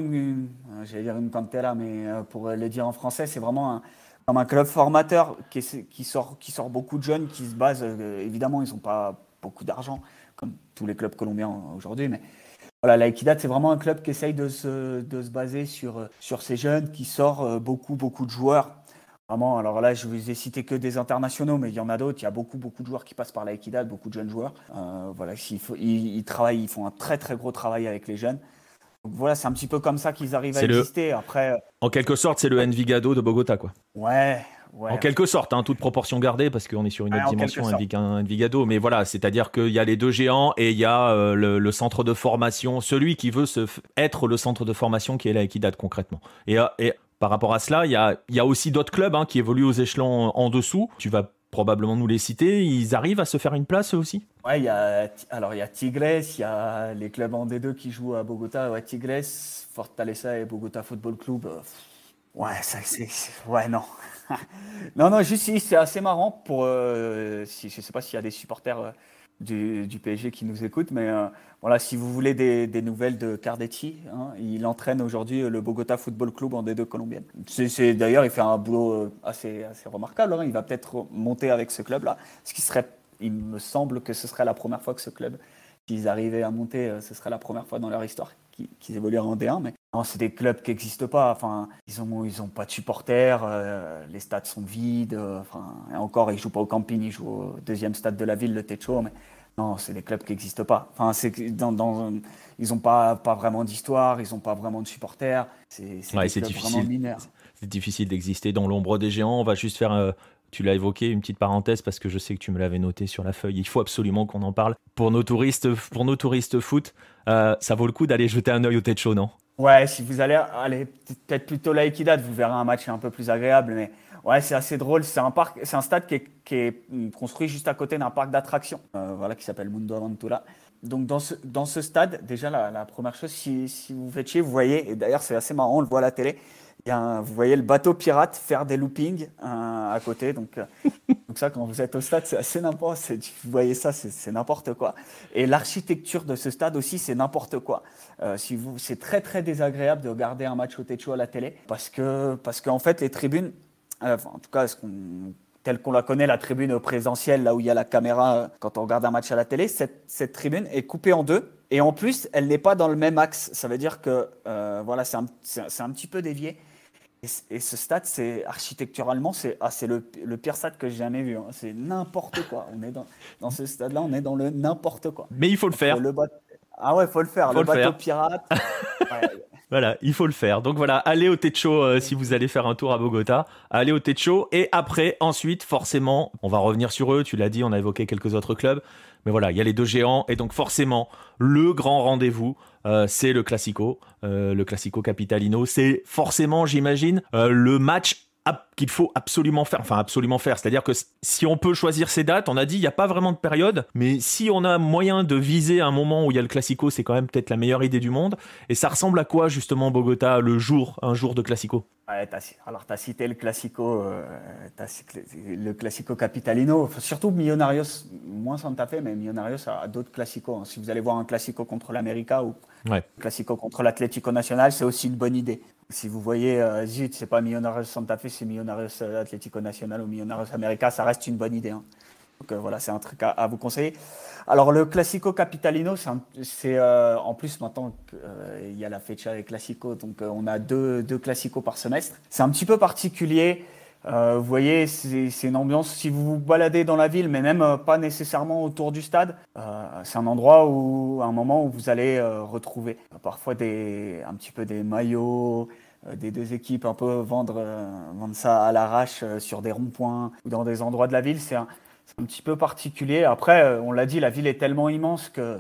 j'allais dire une cantera, mais pour le dire en français, c'est vraiment comme un club formateur qui sort beaucoup de jeunes, qui se base, évidemment, ils n'ont pas beaucoup d'argent, comme tous les clubs colombiens aujourd'hui, mais voilà, la Equidad, c'est vraiment un club qui essaye de se baser sur ces jeunes, qui sort beaucoup de joueurs. Vraiment, alors là, je vous ai cité que des internationaux, mais il y en a d'autres. Il y a beaucoup de joueurs qui passent par la Equidad, beaucoup de jeunes joueurs. Voilà, ils travaillent, ils font un très très gros travail avec les jeunes. Donc voilà, c'est un petit peu comme ça qu'ils arrivent à exister. Après, en quelque sorte, c'est le Envigado de Bogota, quoi. Ouais, En quelque sorte, hein, toute proportion gardée, parce qu'on est sur une autre dimension, Envigado. Mais voilà, c'est-à-dire qu'il y a les deux géants et il y a le centre de formation, celui qui veut être le centre de formation qui est la Equidad concrètement. Et par rapport à cela, il y a aussi d'autres clubs hein, qui évoluent aux échelons en dessous. Tu vas probablement nous les citer. Ils arrivent à se faire une place eux aussi? Ouais, il y a Tigres, il y a les clubs en D2 qui jouent à Bogota. Ouais, Tigres, Fortaleza et Bogota Football Club. Ouais, ça, ouais, non. non, juste ici, c'est assez marrant pour. Je sais pas s'il y a des supporters du PSG qui nous écoutent, mais voilà, si vous voulez des nouvelles de Cardetti, hein, il entraîne aujourd'hui le Bogota Football Club en D2 colombienne. D'ailleurs, il fait un boulot assez remarquable. Hein. Il va peut-être monter avec ce club-là, ce qui serait. Il me semble que ce serait la première fois que ce club, s'ils arrivaient à monter, ce serait la première fois dans leur histoire qu'ils évolueraient en D1. Mais non, c'est des clubs qui n'existent pas. Enfin, ils ont pas de supporters, les stades sont vides. Et encore, ils jouent pas au camping, ils jouent au deuxième stade de la ville, le Techo. Mais non, c'est des clubs qui n'existent pas. Enfin, ils n'ont pas vraiment d'histoire, ils n'ont pas vraiment de supporters. C'est difficile. Vraiment mineurs. C'est difficile d'exister dans l'ombre des géants. On va juste faire. Tu l'as évoqué, une petite parenthèse, parce que je sais que tu me l'avais noté sur la feuille. Il faut absolument qu'on en parle. Pour nos touristes foot, ça vaut le coup d'aller jeter un œil au Techo, non? Ouais, si vous allez peut-être plutôt la Equidad, vous verrez un match un peu plus agréable. Mais ouais, c'est assez drôle. C'est un stade qui est construit juste à côté d'un parc d'attractions, qui s'appelle Mundo Aventura. Donc dans ce stade, déjà la première chose, si vous faites chier, vous voyez, et d'ailleurs c'est assez marrant, on le voit à la télé. Vous voyez le bateau pirate faire des loopings à côté. Donc ça, quand vous êtes au stade, c'est assez n'importe. Vous voyez ça, c'est n'importe quoi. Et l'architecture de ce stade aussi, c'est n'importe quoi. C'est très très désagréable de regarder un match au Techo à la télé parce qu'en fait les tribunes, en tout cas telle qu'on la connaît, la tribune présentielle, là où il y a la caméra quand on regarde un match à la télé, cette tribune est coupée en deux. Et en plus, elle n'est pas dans le même axe. Ça veut dire que c'est un petit peu dévié. Et ce stade, architecturalement, c'est le pire stade que j'ai jamais vu. Hein. C'est n'importe quoi. On est dans ce stade-là, on est dans le n'importe quoi. Mais il faut le faire. Ah ouais, il faut le faire. Le bateau pirate. Ouais. Voilà, il faut le faire. Donc voilà, allez au Techo si vous allez faire un tour à Bogota. Allez au Techo et ensuite, forcément, on va revenir sur eux. Tu l'as dit, on a évoqué quelques autres clubs. Mais voilà, il y a les deux géants et donc forcément, le grand rendez-vous, c'est le Classico Capitalino. C'est forcément, j'imagine, le match qu'il faut absolument faire. Enfin, absolument faire. C'est-à-dire que si on peut choisir ces dates, on a dit il n'y a pas vraiment de période, mais si on a moyen de viser un moment où il y a le Classico, c'est quand même peut-être la meilleure idée du monde. Et ça ressemble à quoi justement Bogota, un jour de Classico? Ouais, tu as cité le Classico, le Classico Capitalino, surtout Millonarios, moins Santa Fe, mais Millonarios a d'autres Classicos. Hein. Si vous allez voir un Classico contre l'América ou un Classico contre l'Atlético Nacional, c'est aussi une bonne idée. Si vous voyez, c'est pas Millonarios Santa Fe, c'est Millonarios Atlético Nacional ou Millonarios América, ça reste une bonne idée. Hein. Donc voilà, c'est un truc à vous conseiller. Alors le Classico Capitalino, c'est en plus maintenant il y a la Fecha des Classico, donc on a deux Classicos par semestre. C'est un petit peu particulier. Vous voyez, c'est une ambiance, si vous vous baladez dans la ville, mais même pas nécessairement autour du stade, c'est un endroit un moment où vous allez retrouver parfois un petit peu des maillots, des deux équipes, un peu vendre ça à l'arrache sur des ronds-points ou dans des endroits de la ville. C'est un petit peu particulier. Après, on l'a dit, la ville est tellement immense que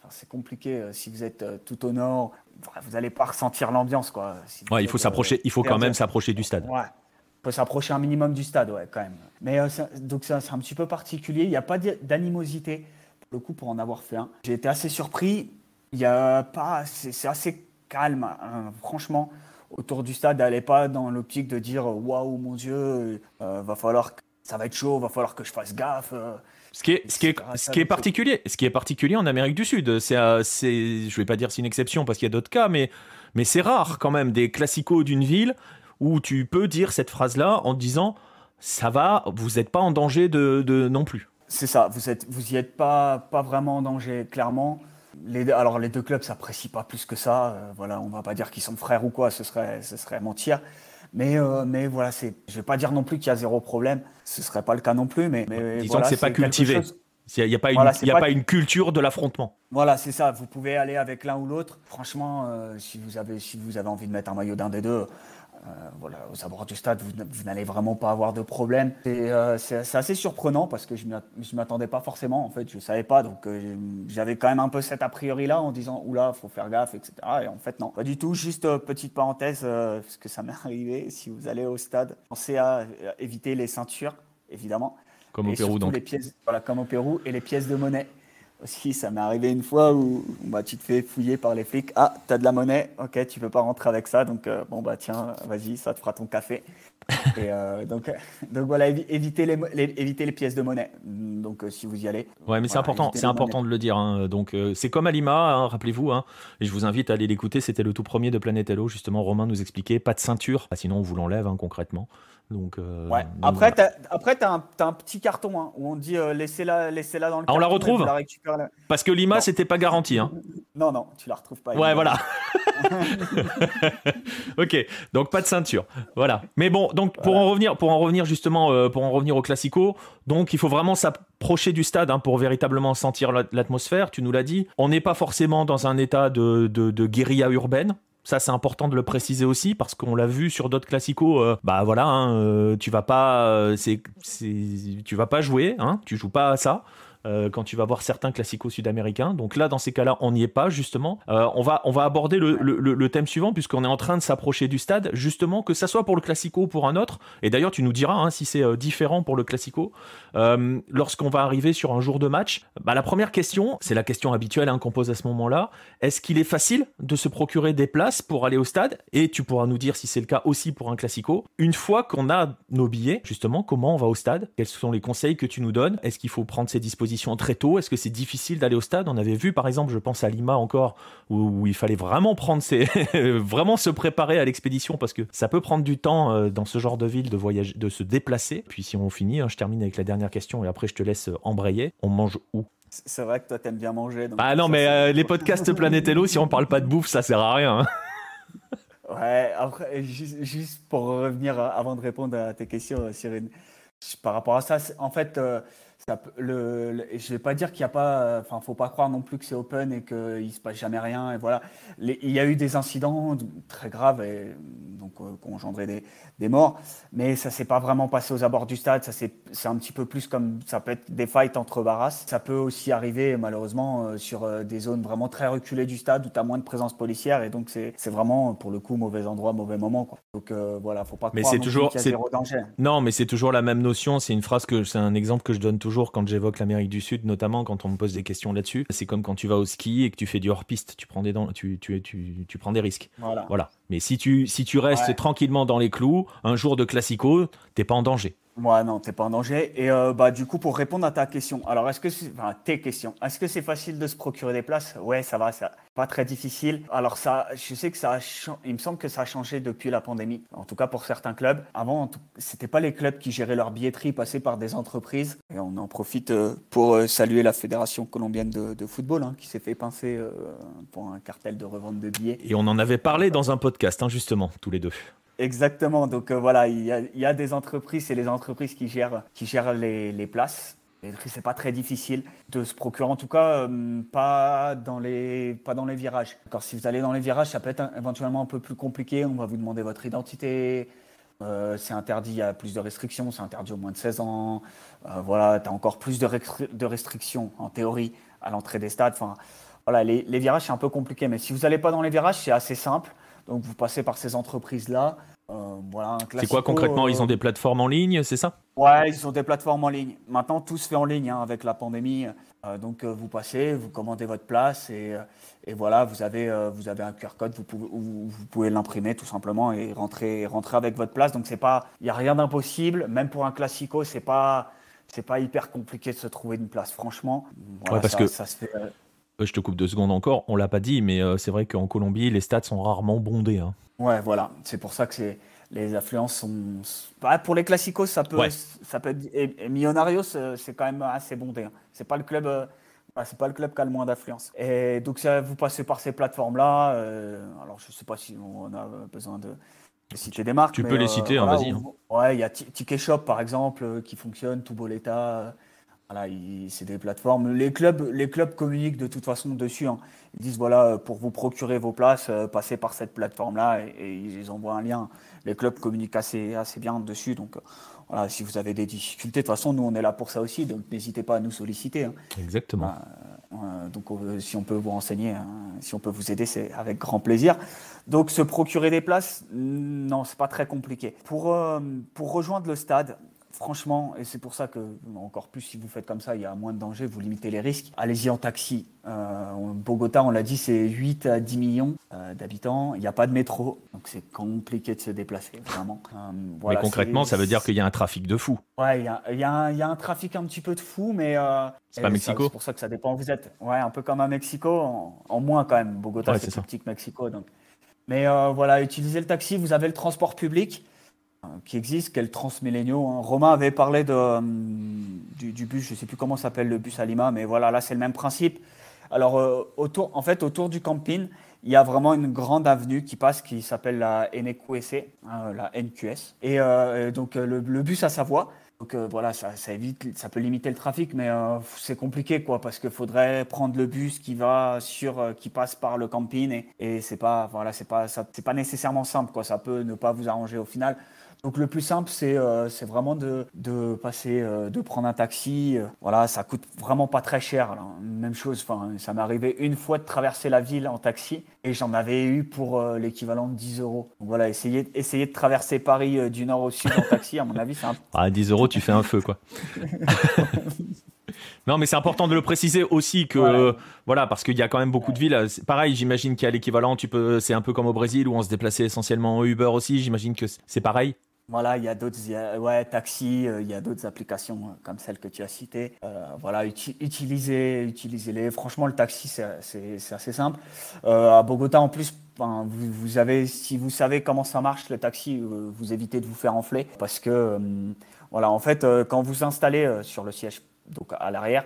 c'est compliqué. Si vous êtes tout au nord, vous n'allez pas ressentir l'ambiance, quoi. Il faut s'approcher. Il faut quand même s'approcher du stade. Ouais. Il faut s'approcher un minimum du stade, ouais, quand même. Mais donc c'est un petit peu particulier. Il n'y a pas d'animosité, pour le coup, pour en avoir fait un. J'ai été assez surpris. C'est assez calme, hein, franchement. Autour du stade, elle n'est pas dans l'optique de dire waouh, mon Dieu, ça va être chaud, va falloir que je fasse gaffe. Ce qui est particulier en Amérique du Sud, je vais pas dire c'est une exception parce qu'il y a d'autres cas, mais c'est rare quand même des classicos d'une ville où tu peux dire cette phrase-là en disant ça va, vous n'êtes pas en danger de non plus. C'est ça, vous y êtes pas vraiment en danger, clairement. Alors les deux clubs s'apprécient pas plus que ça. Voilà, on va pas dire qu'ils sont frères ou quoi, ce serait mentir. Mais voilà, je vais pas dire non plus qu'il y a zéro problème. Ce serait pas le cas non plus. Mais disons voilà, que c'est pas cultivé. Il n'y a pas une culture de l'affrontement. Voilà, c'est ça. Vous pouvez aller avec l'un ou l'autre. Franchement, si vous avez envie de mettre un maillot d'un des deux, Voilà, aux abords du stade, vous n'allez vraiment pas avoir de problème. C'est assez surprenant parce que je ne m'attendais pas forcément. En fait, je ne savais pas. Donc, j'avais quand même un peu cet a priori-là en disant, oula, il faut faire gaffe, etc. Et en fait, non, pas du tout. Juste petite parenthèse, parce que ça m'est arrivé. Si vous allez au stade, pensez à éviter les ceintures, évidemment. Comme au Et Pérou, surtout donc. les pièces, voilà, comme au Pérou, et les pièces de monnaie. Aussi, ça m'est arrivé une fois où bah, tu te fais fouiller par les flics. Ah, t'as de la monnaie, ok, tu peux pas rentrer avec ça, donc bon bah tiens, vas-y, ça te fera ton café. Et donc voilà, évitez évitez les pièces de monnaie. Donc si vous y allez, Ouais, mais voilà, évitez c'est les monnaies. important de le dire, hein. Donc, c'est comme Alima, hein, rappelez-vous, hein. Et je vous invite à aller l'écouter. C'était le tout premier de Planète Hello. Justement, Romain nous expliquait pas de ceinture. Ah, sinon, on vous l'enlève, hein, concrètement. Ouais. Donc Après, voilà. t'as un petit carton hein, où on dit laissez-la dans le Ah, on la carton et vous retrouve? la récupérez. Parce que Lima, Non, c'était pas garanti, hein. non, non, tu la retrouves pas Ouais, voilà. évidemment. Ok, donc pas de ceinture. Voilà. Mais bon, donc Voilà. pour en revenir justement, pour en revenir au Classico, donc il faut vraiment s'approcher du stade, hein, pour véritablement sentir l'atmosphère. Tu nous l'as dit. On n'est pas forcément dans un état de guérilla urbaine. Ça, c'est important de le préciser aussi parce qu'on l'a vu sur d'autres classicos. Bah voilà, hein, tu vas pas, tu vas pas jouer, hein, tu joues pas à ça. Quand tu vas voir certains classicos sud-américains. Donc là, dans ces cas-là, on n'y est pas, justement. On va aborder le thème suivant, puisqu'on est en train de s'approcher du stade, justement, que ça soit pour le classico ou pour un autre. Et d'ailleurs, tu nous diras, hein, si c'est différent pour le classico. Lorsqu'on va arriver sur un jour de match, bah, la première question, c'est la question habituelle, hein, qu'on pose à ce moment-là. Est-ce qu'il est facile de se procurer des places pour aller au stade? Et tu pourras nous dire si c'est le cas aussi pour un classico. Une fois qu'on a nos billets, justement, comment on va au stade? Quels sont les conseils que tu nous donnes? Est-ce qu'il faut prendre ses dispositions très tôt? Est-ce que c'est difficile d'aller au stade? On avait vu, par exemple, je pense à Lima encore, où il fallait vraiment vraiment se préparer à l'expédition parce que ça peut prendre du temps, dans ce genre de ville, de voyager, de se déplacer. Puis si on finit, hein, je termine avec la dernière question et après je te laisse embrayer. On mange où? C'est vrai que toi, t'aimes bien manger, donc Ah non, ça mais c'est. les podcasts Planète Hello, si on parle pas de bouffe, ça sert à rien, hein. Ouais, après, juste pour revenir avant de répondre à tes questions, Cyril, par rapport à ça, en fait, je vais pas dire qu'il y a pas, enfin, faut pas croire non plus que c'est open et qu'il se passe jamais rien. Et voilà, il y a eu des incidents très graves et donc qui ont engendré des morts, mais ça s'est pas vraiment passé aux abords du stade. C'est un petit peu plus comme ça peut être des fights entre barrasses. Ça peut aussi arriver malheureusement sur des zones vraiment très reculées du stade où tu as moins de présence policière et donc c'est vraiment pour le coup mauvais endroit, mauvais moment, quoi. Donc voilà, faut pas Mais croire c'est non plus toujours, qu'il y a zéro danger. non, mais c'est toujours la même notion. C'est un exemple que je donne toujours quand j'évoque l'Amérique du Sud, notamment quand on me pose des questions là-dessus. C'est comme quand tu vas au ski et que tu fais du hors-piste. Tu prends tu prends des risques. Voilà. Voilà. Mais si tu restes Ouais. tranquillement dans les clous, un jour de classico, t'es pas en danger. Ouais, non, t'es pas en danger. Et bah, du coup, pour répondre à ta question, alors enfin, tes questions, est-ce que c'est facile de se procurer des places? Ouais, ça va, c'est pas très difficile. Alors ça, je sais que il me semble que ça a changé depuis la pandémie. En tout cas pour certains clubs. Avant, c'était pas les clubs qui géraient leur billetterie, passaient par des entreprises. Et on en profite pour saluer la Fédération colombienne de football, hein, qui s'est fait pincer pour un cartel de revente de billets. Et on en avait parlé dans un podcast, hein, justement, tous les deux. Exactement. Donc voilà, il y a des entreprises, c'est les entreprises qui gèrent les places. Et c'est pas très difficile de se procurer, en tout cas pas dans les virages. Alors si vous allez dans les virages, ça peut être éventuellement un peu plus compliqué. On va vous demander votre identité. C'est interdit, il y a plus de restrictions, c'est interdit aux moins de 16 ans. Voilà, tu as encore plus de restrictions en théorie à l'entrée des stades. Enfin, voilà, les virages, c'est un peu compliqué. Mais si vous n'allez pas dans les virages, c'est assez simple. Donc vous passez par ces entreprises-là. Voilà, un C'est quoi classico. concrètement? Ils ont des plateformes en ligne, c'est ça? Ouais, ils ont des plateformes en ligne. Maintenant, tout se fait en ligne hein, avec la pandémie. Donc vous passez, vous commandez votre place et voilà, vous avez un QR code, vous pouvez l'imprimer tout simplement et rentrer avec votre place. Donc il n'y a rien d'impossible. Même pour un classico, c'est pas hyper compliqué de se trouver une place. Franchement, Ouais, voilà, parce que ça se fait. je te coupe 2 secondes encore. On l'a pas dit, mais c'est vrai qu'en Colombie, les stades sont rarement bondés, hein. Ouais, voilà. C'est pour ça que les affluences sont. Bah, pour les classicos, Ouais. ça peut être. Et Millonarios, c'est quand même assez bondé, hein. C'est pas le club. C'est pas le club qui a le moins d'affluence. Et donc, vous passez par ces plateformes-là. Alors, je sais pas si on a besoin de citer des marques, Tu mais peux les citer, hein, voilà. vas-y, hein. Ouais, il y a Ticket Shop, par exemple, qui fonctionne, Tuboleta. Voilà, c'est des plateformes. Les clubs communiquent de toute façon dessus, hein. Ils disent voilà, pour vous procurer vos places, passez par cette plateforme-là et ils envoient un lien. Les clubs communiquent assez bien dessus. Donc voilà, si vous avez des difficultés, de toute façon, nous on est là pour ça aussi. Donc n'hésitez pas à nous solliciter, hein. Exactement. Voilà, donc si on peut vous renseigner, hein, si on peut vous aider, c'est avec grand plaisir. Donc se procurer des places, non, c'est pas très compliqué. Pour rejoindre le stade, franchement, et c'est pour ça que, encore plus si vous faites comme ça, il y a moins de danger, vous limitez les risques. Allez-y en taxi. Bogota, on l'a dit, c'est 8 à 10 millions d'habitants. Il n'y a pas de métro, donc c'est compliqué de se déplacer, vraiment. Mais concrètement, ça veut dire qu'il y a un trafic de fou. Ouais, il y a un trafic un petit peu de fou, mais C'est pas Mexico? c'est pour ça que ça dépend où vous êtes. Ouais, un peu comme à Mexico, en moins quand même. Bogota, Ouais, c'est c'est plus ça. petit que Mexico. Donc. Mais voilà, utilisez le taxi, vous avez le transport public qui existe, qui est le Transmilenio, hein. Romain avait parlé du bus, je ne sais plus comment s'appelle le bus à Lima, mais voilà, là c'est le même principe. Alors autour du camping, il y a vraiment une grande avenue qui passe qui s'appelle la NQS, hein, la NQS. Et donc le bus a sa voie. Donc voilà, ça évite, ça peut limiter le trafic, mais c'est compliqué quoi, parce qu'il faudrait prendre le bus qui passe par le camping et c'est pas, voilà, c'est pas nécessairement simple quoi. Ça peut ne pas vous arranger au final. Donc le plus simple, c'est vraiment de prendre un taxi. Voilà, ça coûte vraiment pas très cher. Alors, même chose, enfin, ça m'est arrivé une fois de traverser la ville en taxi et j'en avais eu pour l'équivalent de 10 euros. Donc voilà, essayez de traverser Paris du nord au sud en taxi. À mon avis, c'est un. À 10 euros, tu fais un feu, quoi. Non, mais c'est important de le préciser aussi que, Ouais. voilà, parce qu'il y a quand même beaucoup de villes. C'est pareil, j'imagine qu'il y a l'équivalent. C'est un peu comme au Brésil où on se déplaçait essentiellement en Uber aussi. J'imagine que c'est pareil. Voilà, ouais, taxi, il y a d'autres applications comme celle que tu as citée. Voilà, utilisez-les. Franchement, le taxi, c'est assez simple. À Bogota, en plus, ben, si vous savez comment ça marche, le taxi, vous évitez de vous faire enfler parce que, voilà, en fait, quand vous installez sur le siège, donc à l'arrière,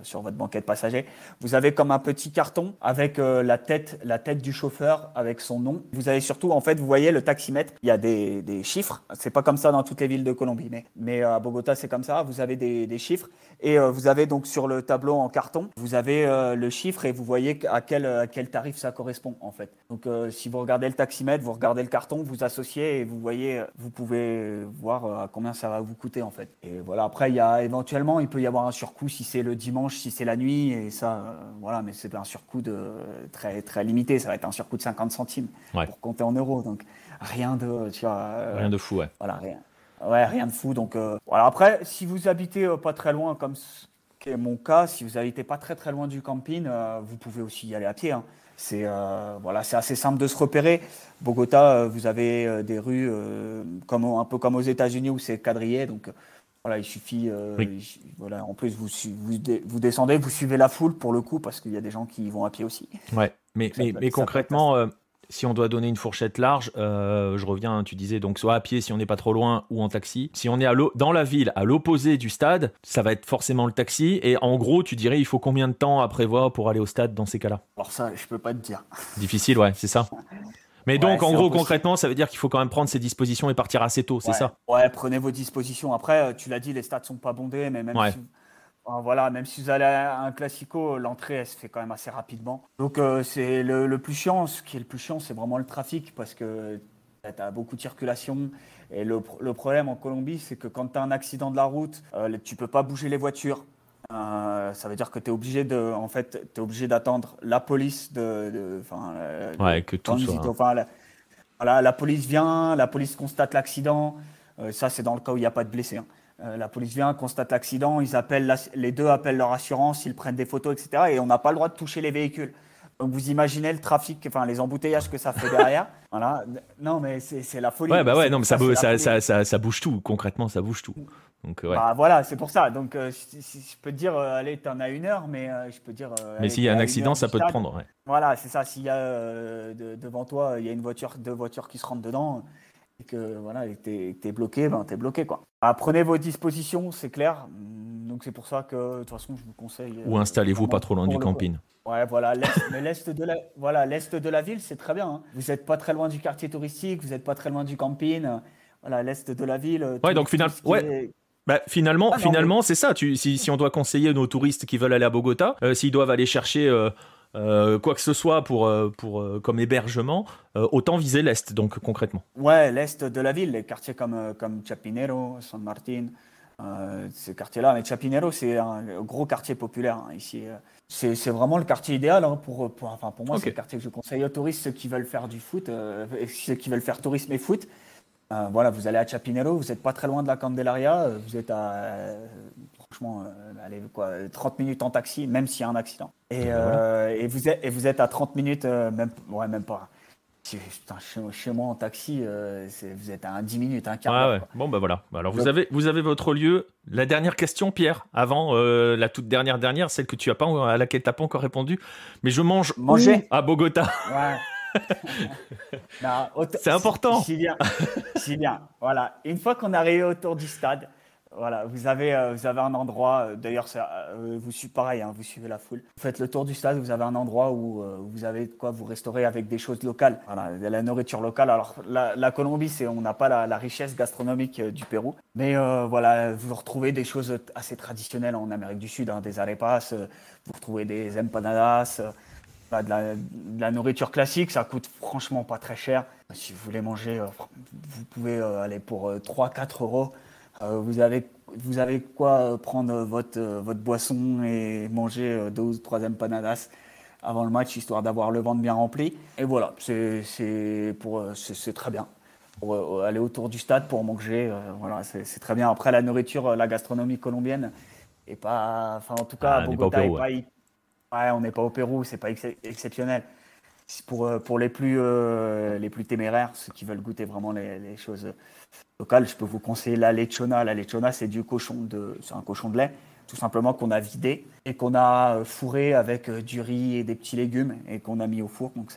sur votre banquette passager, vous avez comme un petit carton avec la tête du chauffeur avec son nom. Vous avez surtout, en fait, vous voyez le taximètre, il y a des chiffres. C'est pas comme ça dans toutes les villes de Colombie, mais à Bogota, c'est comme ça. Vous avez des chiffres et vous avez donc sur le tableau en carton, vous avez le chiffre et vous voyez à quel tarif ça correspond, en fait. Donc, si vous regardez le taximètre, vous regardez le carton, vous associez et vous voyez, vous pouvez voir à combien ça va vous coûter, en fait. Et voilà, après, il peut y avoir un surcoût si c'est le dimanche, si c'est la nuit, et ça, voilà, mais c'est un surcoût très, très limité. Ça va être un surcoût de 50 centimes Ouais, pour compter en euros. Donc, rien de, tu vois, rien de fou, ouais. voilà, rien. Ouais, rien de fou. Donc, voilà. Après, si vous habitez pas très loin, comme ce qui est mon cas, si vous habitez pas très très loin du camping, vous pouvez aussi y aller à pied, hein. Voilà, c'est assez simple de se repérer. Bogota, vous avez des rues un peu comme aux États-Unis où c'est quadrillé. Donc, voilà, il suffit. Oui. Voilà, en plus, vous descendez, vous suivez la foule pour le coup, parce qu'il y a des gens qui y vont à pied aussi. Ouais, Donc, mais ça peut être assez. concrètement, si on doit donner une fourchette large, je reviens, hein, tu disais donc soit à pied si on n'est pas trop loin ou en taxi. Si on est dans la ville, à l'opposé du stade, ça va être forcément le taxi. Et en gros, tu dirais, il faut combien de temps à prévoir pour aller au stade dans ces cas-là? Alors ça, je peux pas te dire. Difficile, ouais, c'est ça. Mais Ouais, donc, en c'est gros, impossible. concrètement, ça veut dire qu'il faut quand même prendre ses dispositions et partir assez tôt, c'est Ouais, ça? ouais, prenez vos dispositions. Après, tu l'as dit, les stades sont pas bondés, mais Ouais, voilà, même si vous allez à un classico, l'entrée, elle se fait quand même assez rapidement. Donc, c'est le plus chiant. Ce qui est le plus chiant, c'est vraiment le trafic parce que tu as beaucoup de circulation. Et le problème en Colombie, c'est que quand tu as un accident de la route, tu peux pas bouger les voitures. Ça veut dire que tu es obligé en fait, t'es obligé d'attendre la police enfin, ouais, que tout Transito, soit. enfin, voilà, la police vient, la police constate l'accident. Ça, c'est dans le cas où il n'y a pas de blessés, hein. La police vient, constate l'accident, les deux appellent leur assurance, ils prennent des photos, etc. Et on n'a pas le droit de toucher les véhicules. Donc vous imaginez le trafic, enfin les embouteillages que ça fait derrière. Voilà. Non, mais c'est la folie. Ouais, bah ouais, C'est non, mais pour ça, c'est la folie. ça bouge tout, concrètement, ça bouge tout. Donc, ouais. Bah voilà, c'est pour ça. Donc si je peux te dire, allez, t'en as 1 heure, mais je peux te dire, Mais allez, s'il y t'es a un à une accident, heure du ça peut te stade. prendre, ouais. Voilà, c'est ça. S'il y a devant toi, il y a deux voitures qui se rentrent dedans et que voilà, et que t'es bloqué, ben t'es bloqué quoi. Ah, prenez vos dispositions, c'est clair. Donc c'est pour ça que de toute façon, je vous conseille Ou installez-vous pas vraiment trop loin du pour le coup. camping. Ouais, voilà, mais l'est de la ville, c'est très bien, hein. Vous n'êtes pas très loin du quartier touristique, vous n'êtes pas très loin du camping. Voilà, l'est de la ville, Ouais, donc tout finalement, ce qui ouais, est. Bah, finalement, Ah non, mais c'est ça. Si on doit conseiller nos touristes qui veulent aller à Bogota, s'ils doivent aller chercher quoi que ce soit comme hébergement, autant viser l'Est, donc concrètement. ouais, l'est de la ville, les quartiers comme Chapinero, San Martin, ces quartiers-là. Mais Chapinero, c'est un gros quartier populaire hein, ici. C'est vraiment le quartier idéal hein, enfin, pour moi, c'est Ok. le quartier que je conseille aux touristes, ceux qui veulent faire du foot, et ceux qui veulent faire tourisme et foot. Voilà, vous allez à Chapinero, vous n'êtes pas très loin de la Candelaria, vous êtes à, franchement, allez, quoi, 30 minutes en taxi, même s'il y a un accident. Ah bah voilà. Et vous êtes à 30 minutes, même pas. Putain, chez moi en taxi, vous êtes à un 10 minutes, un quart Ouais, d'heure, ouais. quoi. Bon, bah voilà. Alors, Donc, vous avez votre lieu. La dernière question, Pierre, avant la toute dernière, celle que tu as pas, à laquelle tu n'as pas encore répondu. Mais je mange où manger, à Bogota? ouais. Non, C'est important. Julien, voilà. Une fois qu'on est arrivé autour du stade, voilà, vous avez un endroit. D'ailleurs, vous suivez pareil, hein, vous suivez la foule. Vous faites le tour du stade, vous avez un endroit où vous avez de quoi vous restaurer avec des choses locales. Voilà, de la nourriture locale. Alors, la Colombie, on n'a pas la richesse gastronomique du Pérou, mais voilà, vous retrouvez des choses assez traditionnelles en Amérique du Sud, hein, des arepas, vous retrouvez des empanadas. Bah, de la nourriture classique, ça coûte franchement pas très cher. Si vous voulez manger, vous pouvez aller pour 3-4 euros. Vous avez quoi prendre votre boisson et manger 2 ou 3 empanadas avant le match, histoire d'avoir le ventre bien rempli. Et voilà, c'est très bien. Pour aller autour du stade pour manger, voilà, c'est très bien. Après, la nourriture, la gastronomie colombienne, est pas, enfin, en tout cas, Ah, on n'est pas au Bogota est Pérou, ouais. pas, ouais, on n'est pas au Pérou, c'est pas exceptionnel. C'est pour les plus téméraires, ceux qui veulent goûter vraiment les choses locales, je peux vous conseiller la lechona. La lechona, c'est un cochon de lait, tout simplement qu'on a vidé et qu'on a fourré avec du riz et des petits légumes et qu'on a mis au four. Donc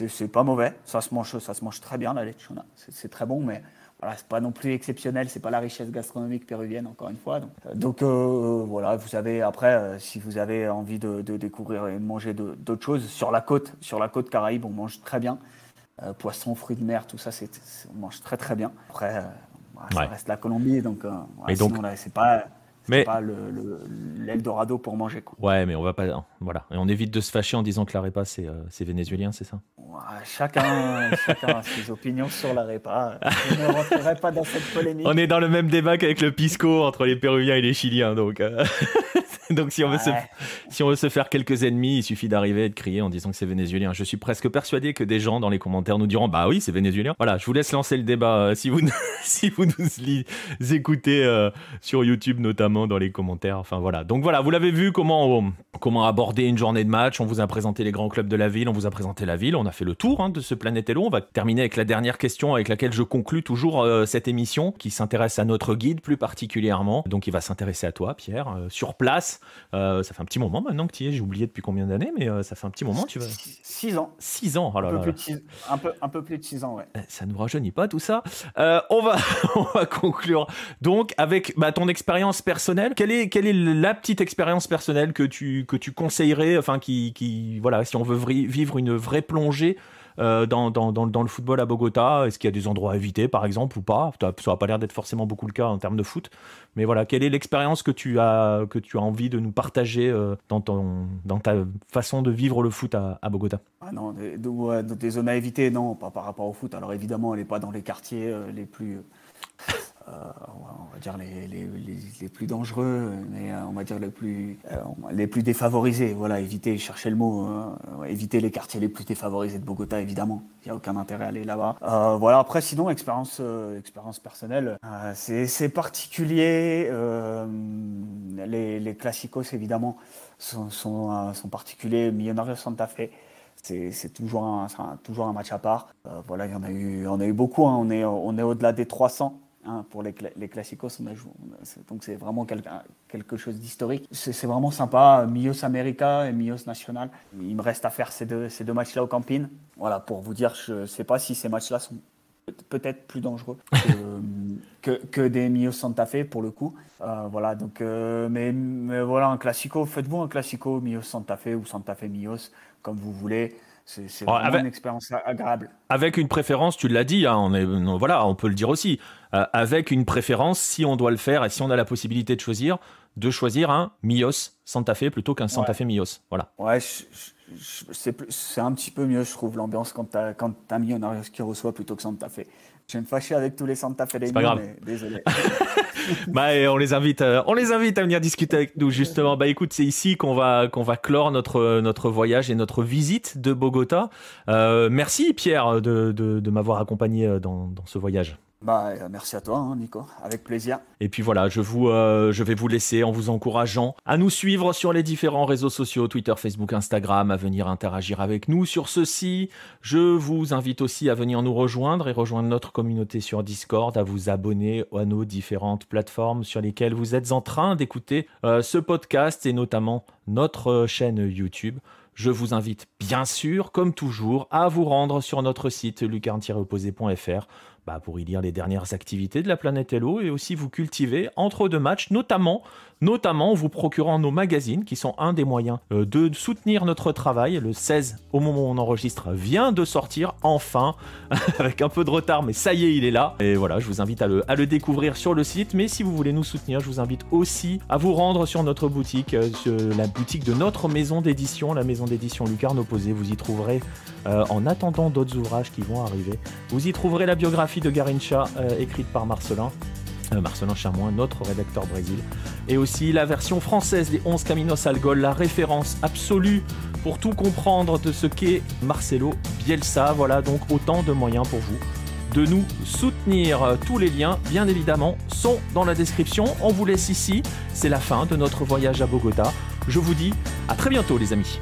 c'est pas mauvais, ça se mange très bien la lechona. C'est très bon, mais voilà, c'est pas non plus exceptionnel, c'est pas la richesse gastronomique péruvienne encore une fois. Voilà, vous avez après, si vous avez envie de découvrir et de manger d'autres choses sur la côte Caraïbe, on mange très bien. Poissons, fruits de mer, tout ça, on mange très très bien. Après, voilà, ça Ouais. reste la Colombie, donc voilà, Mais donc, sinon là, c'est mais pas l'Eldorado pour manger quoi. ouais, mais on va pas. Voilà. Et on évite de se fâcher en disant que l'arepa, c'est vénézuélien, c'est ça? Voilà, chacun a ses opinions sur la répa. Je ne rentrerai pas dans cette On polémique. est dans le même débat qu'avec le pisco entre les Péruviens et les Chiliens, donc. Donc Ouais. si on veut se faire quelques ennemis, il suffit d'arriver et de crier en disant que c'est vénézuélien. Je suis presque persuadé que des gens dans les commentaires nous diront bah oui, c'est vénézuélien. Voilà, je vous laisse lancer le débat si vous si vous écoutez sur YouTube notamment dans les commentaires. Enfin voilà. Donc voilà, vous l'avez vu comment aborder une journée de match. On vous a présenté les grands clubs de la ville, on vous a présenté la ville, on a fait le tour de ce Planète Hello. On va terminer avec la dernière question avec laquelle je conclus toujours cette émission qui s'intéresse à notre guide plus particulièrement. Donc il va s'intéresser à toi, Pierre, sur place. Ça fait un petit moment maintenant que tu y es, j'ai oublié depuis combien d'années, mais ça fait un petit moment, tu vas... 6 ans. 6 ans, oh Un là peu là plus là. de un peu plus de 6 ans, ouais. Ça nous rajeunit pas tout ça. On va conclure donc avec ton expérience personnelle. Quelle est la petite expérience personnelle que tu conseillerais, enfin voilà, si on veut vivre une vraie plongée dans le football à Bogota, est-ce qu'il y a des endroits à éviter par exemple ou pas? Ça n'a pas l'air d'être forcément beaucoup le cas en termes de foot, mais voilà, quelle est l'expérience que tu as envie de nous partager dans ta façon de vivre le foot à Bogota? Ah non, ouais, des zones à éviter, non, pas par rapport au foot. Alors évidemment, elle n'est pas dans les quartiers les plus, on va dire les plus dangereux, mais on va dire les plus défavorisés. Voilà, éviter, chercher le mot, ouais, éviter les quartiers les plus défavorisés de Bogota, évidemment. Il n'y a aucun intérêt à aller là-bas. Voilà, après, sinon, expérience personnelle, c'est particulier. Les classicos, évidemment, sont particuliers. Millonarios Santa Fe. C'est toujours un match à part. Voilà, il y en a eu beaucoup. Hein. On est au-delà des 300 hein, pour les Classicos. Donc c'est vraiment quelque chose d'historique. C'est vraiment sympa. Millos América et Millos Nacional. Il me reste à faire ces deux matchs-là au Campín. Voilà, pour vous dire, je ne sais pas si ces matchs-là sont peut-être plus dangereux que des Millos Santa Fe pour le coup. Voilà, donc, mais voilà, un Classico. Faites-vous un Classico Millos Santa Fe ou Santa Fe Millos, comme vous voulez. C'est vraiment une expérience agréable. Avec une préférence, tu l'as dit, hein, on peut le dire aussi, avec une préférence, si on doit le faire et si on a la possibilité de choisir un Mios Santa Fe plutôt qu'un Santa Fe Mios. Voilà. Ouais, c'est un petit peu mieux, je trouve, l'ambiance quand t'as Millonarios qui reçoit plutôt que Santa Fe. Je vais me fâcher avec tous les Santa Fe, mais désolé. On les invite à venir discuter avec nous, justement. Écoute, c'est ici qu'on va clore notre voyage et notre visite de Bogota. Merci Pierre de m'avoir accompagné dans ce voyage. Merci à toi, hein, Nico, avec plaisir. Et puis voilà, je vais vous laisser en vous encourageant à nous suivre sur les différents réseaux sociaux, Twitter, Facebook, Instagram, à venir interagir avec nous sur ceci. Je vous invite aussi à venir nous rejoindre et rejoindre notre communauté sur Discord, à vous abonner à nos différentes plateformes sur lesquelles vous êtes en train d'écouter ce podcast et notamment notre chaîne YouTube. Je vous invite bien sûr, comme toujours, à vous rendre sur notre site lucarne-opposé.fr pour y lire les dernières activités de la Planète Hello et aussi vous cultiver entre deux matchs, notamment en vous procurant nos magazines qui sont un des moyens de soutenir notre travail. Le 16, au moment où on enregistre, vient de sortir, enfin, avec un peu de retard, mais ça y est, il est là. Et voilà, je vous invite à le découvrir sur le site, mais si vous voulez nous soutenir, je vous invite aussi à vous rendre sur notre boutique, la boutique de notre maison d'édition, la maison d'édition Lucarne Opposé. Vous y trouverez, en attendant d'autres ouvrages qui vont arriver, vous y trouverez la biographie de Garrincha, écrite par Marcelin Chamoin, notre rédacteur Brésil, et aussi la version française des 11 Caminos al Gol, la référence absolue pour tout comprendre de ce qu'est Marcelo Bielsa. Voilà donc autant de moyens pour vous de nous soutenir. Tous les liens, bien évidemment, sont dans la description. On vous laisse ici, c'est la fin de notre voyage à Bogota. Je vous dis à très bientôt les amis.